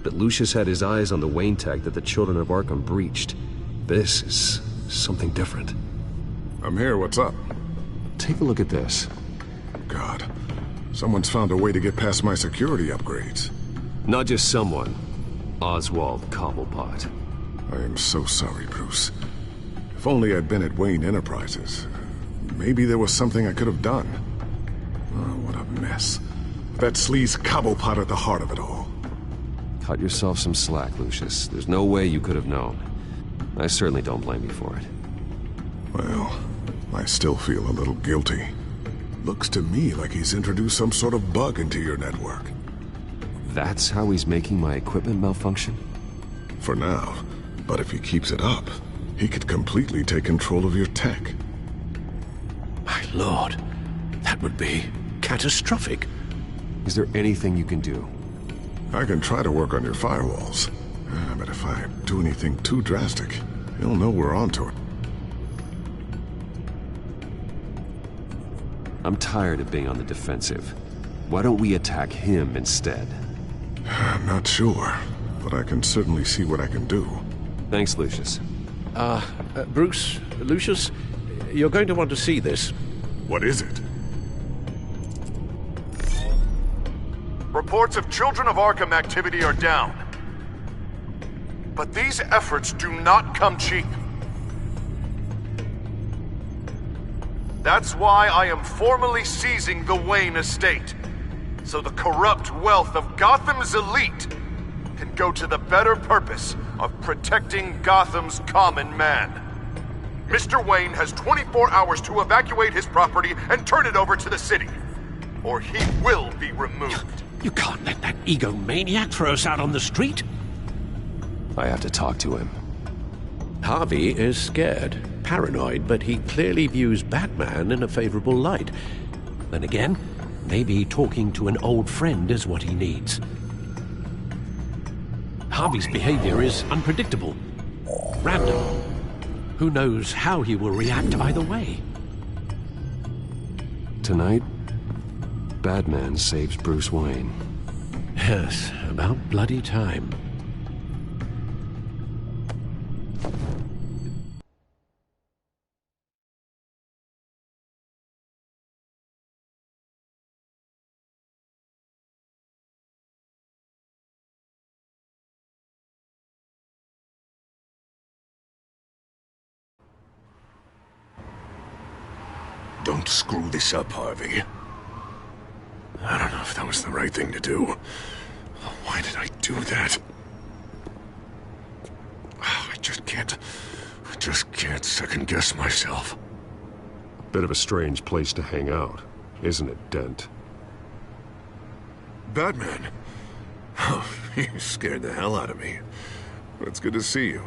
But Lucius had his eyes on the Wayne tag that the Children of Arkham breached. This is something different. I'm here, what's up? Take a look at this. God, someone's found a way to get past my security upgrades. Not just someone. Oswald Cobblepot. I am so sorry, Bruce. If only I'd been at Wayne Enterprises. Maybe there was something I could have done. Oh, what a mess. That sleaze Cobblepot at the heart of it all. Cut yourself some slack, Lucius. There's no way you could have known. I certainly don't blame you for it. Well, I still feel a little guilty. Looks to me like he's introduced some sort of bug into your network. That's how he's making my equipment malfunction? For now. But if he keeps it up, he could completely take control of your tech. My lord, that would be catastrophic. Is there anything you can do? I can try to work on your firewalls. But if I do anything too drastic, he'll know we're onto it. I'm tired of being on the defensive. Why don't we attack him instead? I'm not sure, but I can certainly see what I can do. Thanks, Lucius. Bruce, Lucius, you're going to want to see this. What is it? Reports of Children of Arkham activity are down. But these efforts do not come cheap. That's why I am formally seizing the Wayne estate, so the corrupt wealth of Gotham's elite can go to the better purpose of protecting Gotham's common man. Mr. Wayne has 24 hours to evacuate his property and turn it over to the city, or he will be removed. You can't let that egomaniac throw us out on the street. I have to talk to him. Harvey is scared, paranoid, but he clearly views Batman in a favorable light. Then again, maybe talking to an old friend is what he needs. Harvey's behavior is unpredictable. Random. Who knows how he will react either way? Tonight, Batman saves Bruce Wayne. Yes, about bloody time. Don't screw this up, Harvey. I don't know if that was the right thing to do. Why did I do that? I just can't second-guess myself. Bit of a strange place to hang out, isn't it, Dent? Batman? Oh, you scared the hell out of me. It's good to see you.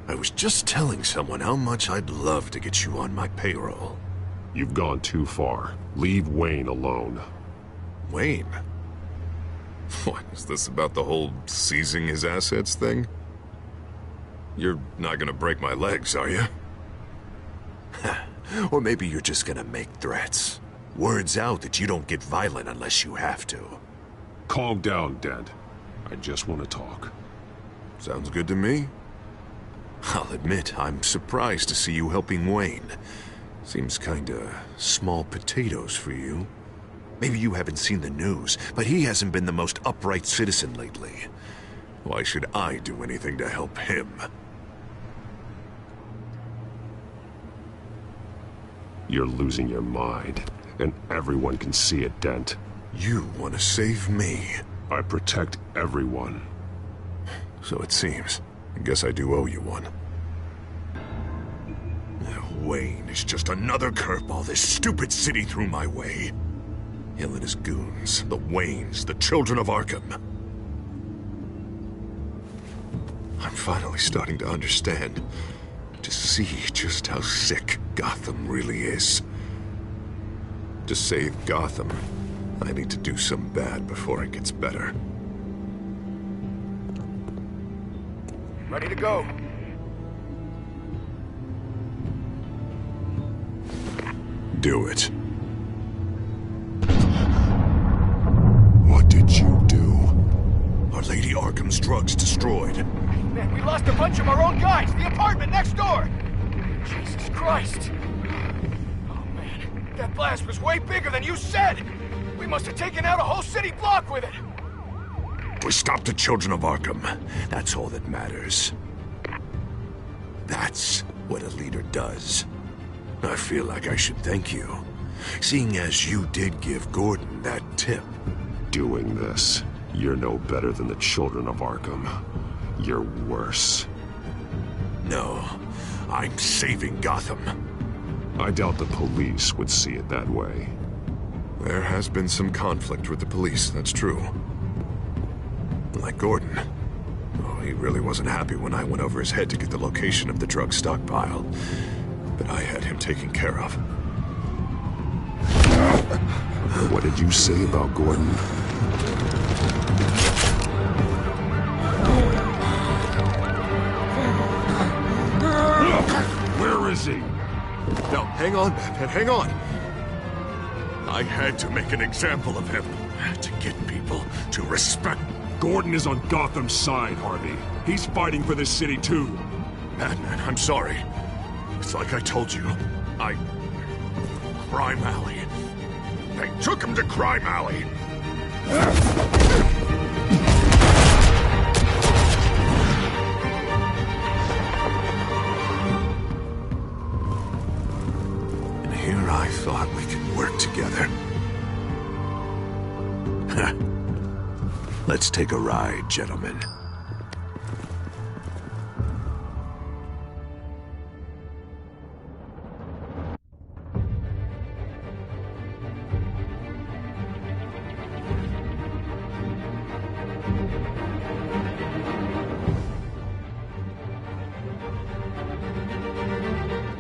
I was just telling someone how much I'd love to get you on my payroll. You've gone too far. Leave Wayne alone. Wayne? What, is this about the whole seizing his assets thing? You're not gonna break my legs, are you? Or maybe you're just gonna make threats. Words out that you don't get violent unless you have to. Calm down, Dent. I just want to talk. Sounds good to me. I'll admit, I'm surprised to see you helping Wayne. Seems kinda small potatoes for you. Maybe you haven't seen the news, but he hasn't been the most upright citizen lately. Why should I do anything to help him? You're losing your mind, and everyone can see it, Dent. You want to save me? I protect everyone. So it seems. I guess I do owe you one. Wayne is just another curveball this stupid city threw my way. Him and his goons, the Waynes, the children of Arkham. I'm finally starting to understand, to see just how sick Gotham really is. To save Gotham, I need to do some bad before it gets better. Ready to go. Do it. What did you do? Our Lady Arkham's drugs destroyed. Man, we lost a bunch of our own guys. The apartment next door. Jesus Christ. Oh, man. That blast was way bigger than you said. We must have taken out a whole city block with it. We stopped the children of Arkham. That's all that matters. That's what a leader does. I feel like I should thank you, seeing as you did give Gordon that tip. Doing this, you're no better than the children of Arkham. You're worse. No, I'm saving Gotham. I doubt the police would see it that way. There has been some conflict with the police, that's true. Like Gordon. Oh, he really wasn't happy when I went over his head to get the location of the drug stockpile. But I had him taken care of. What did you say about Gordon? Where is he? No, hang on, Batman, hang on. I had to make an example of him. To get people to respect. Gordon is on Gotham's side, Harvey. He's fighting for this city, too. Batman, I'm sorry. It's like I told you. Crime Alley. They took him to Crime Alley. And here I thought we could work together. Let's take a ride, gentlemen.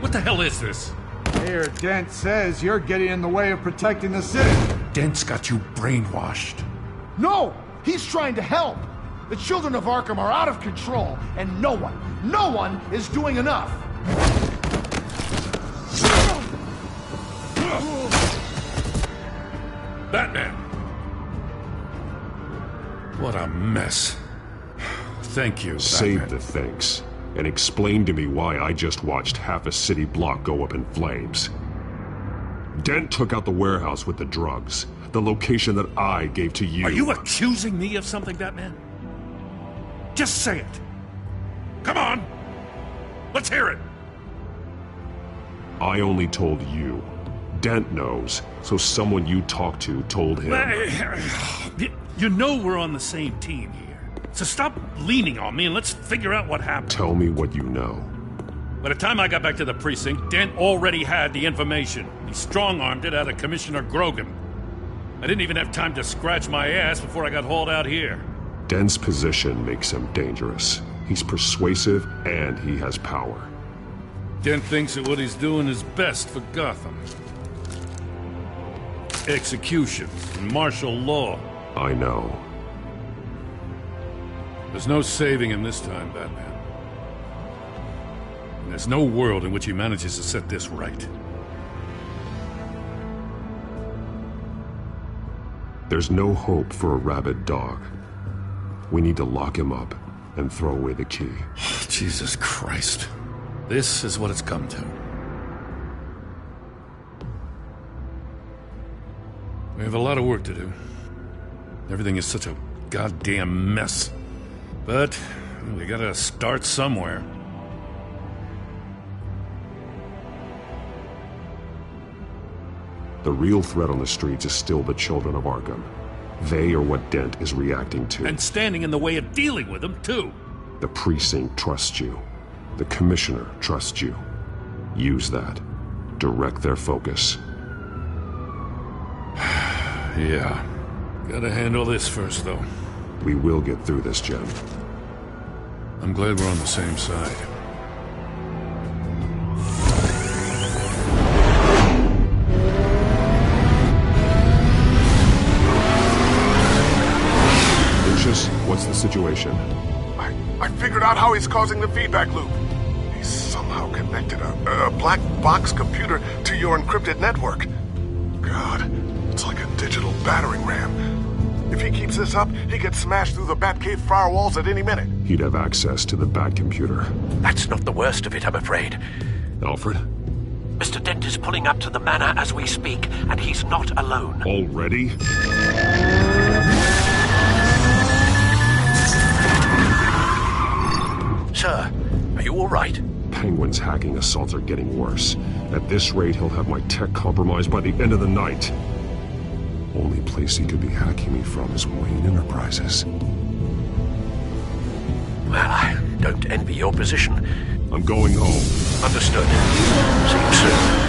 What the hell is this? Mayor Dent says you're getting in the way of protecting the city. Dent's got you brainwashed. No! He's trying to help! The children of Arkham are out of control, and no one is doing enough! Batman! What a mess. Thank you, Batman. Save the thanks, and explain to me why I just watched half a city block go up in flames. Dent took out the warehouse with the drugs, the location that I gave to you. Are you accusing me of something, Batman? Just say it. Come on! Let's hear it! I only told you. Dent knows, so someone you talked to told him. You know we're on the same team here. So stop leaning on me and let's figure out what happened. Tell me what you know. By the time I got back to the precinct, Dent already had the information. He strong-armed it out of Commissioner Grogan. I didn't even have time to scratch my ass before I got hauled out here. Dent's position makes him dangerous. He's persuasive and he has power. Dent thinks that what he's doing is best for Gotham. Executions and martial law. I know. There's no saving him this time, Batman. And there's no world in which he manages to set this right. There's no hope for a rabid dog. We need to lock him up and throw away the key. Jesus Christ. This is what it's come to. We have a lot of work to do. Everything is such a goddamn mess. But we gotta start somewhere. The real threat on the streets is still the children of Arkham. They are what Dent is reacting to. And standing in the way of dealing with them, too. The precinct trusts you. The commissioner trusts you. Use that. Direct their focus. Yeah. Gotta handle this first, though. We will get through this, Jim. I'm glad we're on the same side. Lucius, what's the situation? I figured out how he's causing the feedback loop. He's somehow connected a black box computer to your encrypted network. God, it's like a digital battering ram. If he keeps this up, he could smash through the Batcave firewalls at any minute. He'd have access to the Bat computer. That's not the worst of it, I'm afraid. Alfred? Mr. Dent is pulling up to the manor as we speak, and he's not alone. Already? Sir, are you all right? Penguin's hacking assaults are getting worse. At this rate, he'll have my tech compromised by the end of the night. Only place he could be hacking me from is Wayne Enterprises. Well, I don't envy your position. I'm going home. Understood. See you soon.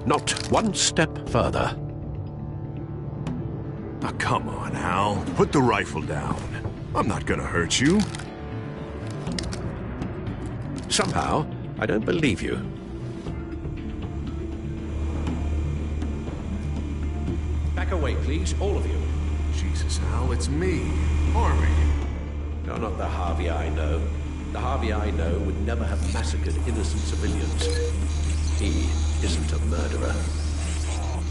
Not one step further. Now, come on, Al. Put the rifle down. I'm not gonna hurt you. Somehow, I don't believe you. Back away, please, all of you. Jesus, Al, it's me, Harvey. You're not the Harvey I know. The Harvey I know would never have massacred innocent civilians. He isn't a murderer.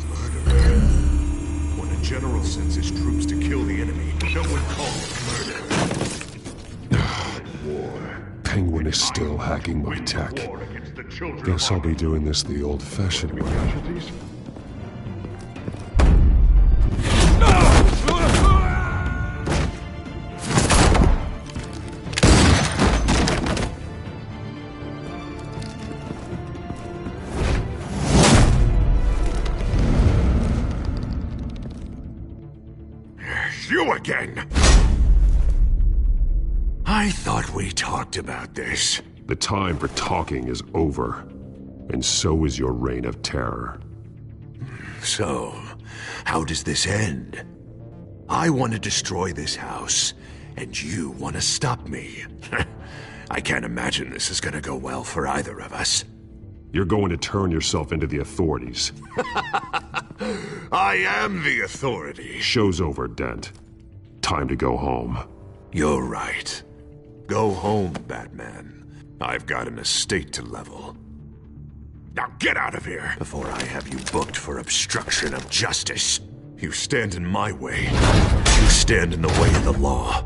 Murderer? When a general sends his troops to kill the enemy, no one calls it murder. War. Penguin is still hacking my tech. Guess I'll be doing this the old-fashioned way. you again! I thought we talked about this. The time for talking is over, and so is your reign of terror. So, how does this end? I want to destroy this house, and you want to stop me. I can't imagine this is gonna go well for either of us. You're going to turn yourself into the authorities. I am the authority. Show's over, Dent. Time to go home. You're right. Go home, Batman. I've got an estate to level. Now get out of here before I have you booked for obstruction of justice. You stand in my way. You stand in the way of the law.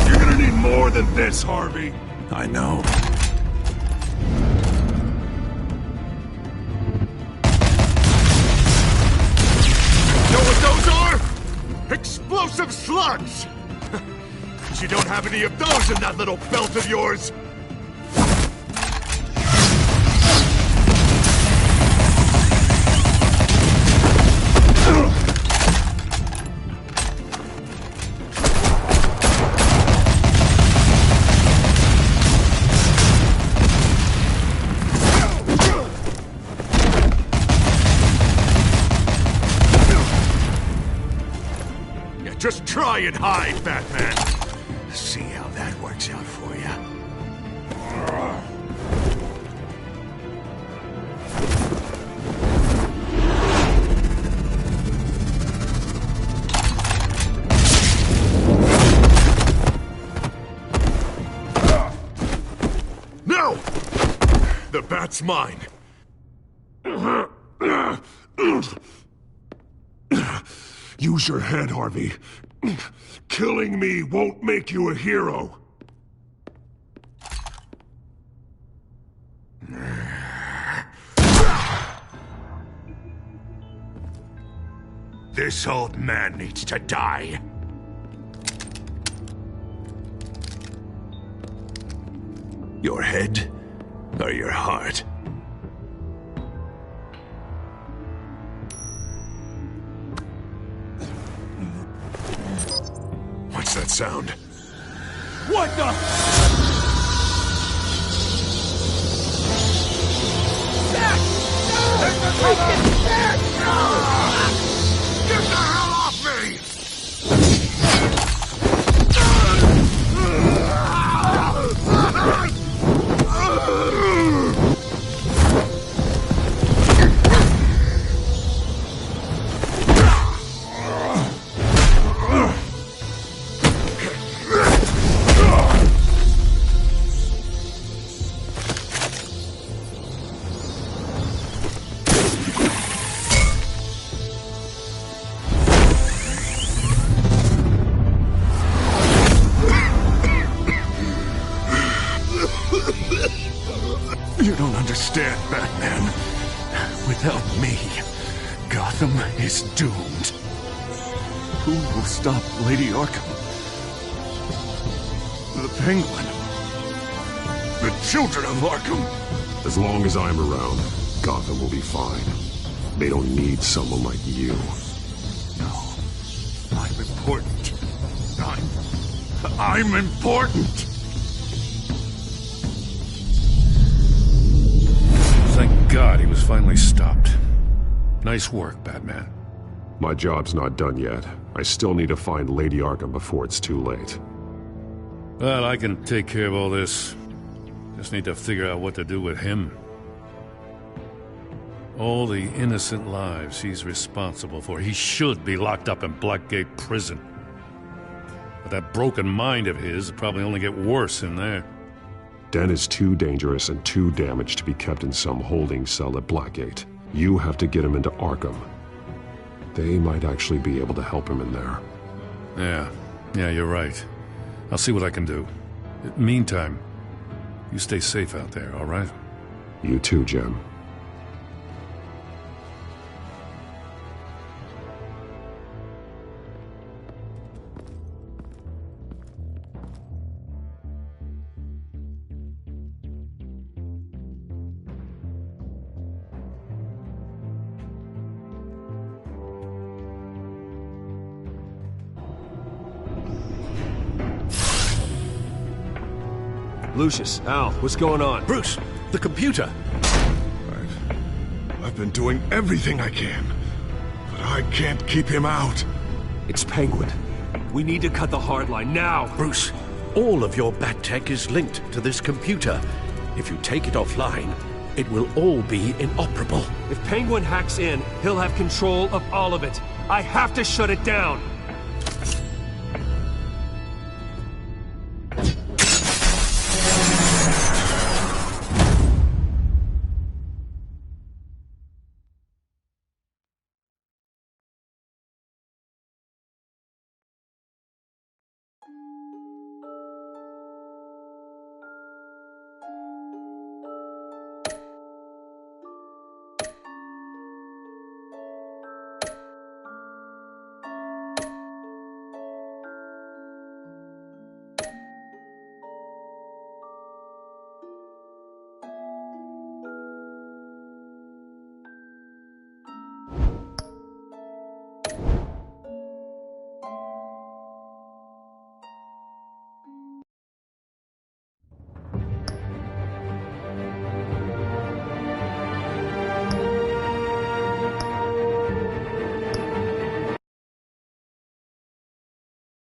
You're gonna need more than this, Harvey. I know. Know what those are? Explosive slugs! But you don't have any of those in that little belt of yours! Just try and hide, Batman. See how that works out for you. No! The bat's mine. Use your head, Harvey. Killing me won't make you a hero. This old man needs to die. Your head or your heart? What's that sound? What the? Jack! There's the freaking Jack! Get the hell off me! You don't understand, Batman. Without me, Gotham is doomed. Who will stop Lady Arkham? The Penguin? The children of Arkham? As long as I'm around, Gotham will be fine. They don't need someone like you. No. I'm important. I'm important! Thank God he was finally stopped. Nice work, Batman. My job's not done yet. I still need to find Lady Arkham before it's too late. Well, I can take care of all this. Just need to figure out what to do with him. All the innocent lives he's responsible for. He should be locked up in Blackgate Prison. But that broken mind of his will probably only get worse in there. Den is too dangerous and too damaged to be kept in some holding cell at Blackgate. You have to get him into Arkham. They might actually be able to help him in there. Yeah, you're right. I'll see what I can do. Meantime, you stay safe out there, all right? You too, Jim. Lucius, Al, what's going on? Bruce, the computer! I've been doing everything I can, but I can't keep him out. It's Penguin. We need to cut the hard line now! Bruce, all of your bat tech is linked to this computer. If you take it offline, it will all be inoperable. If Penguin hacks in, he'll have control of all of it. I have to shut it down!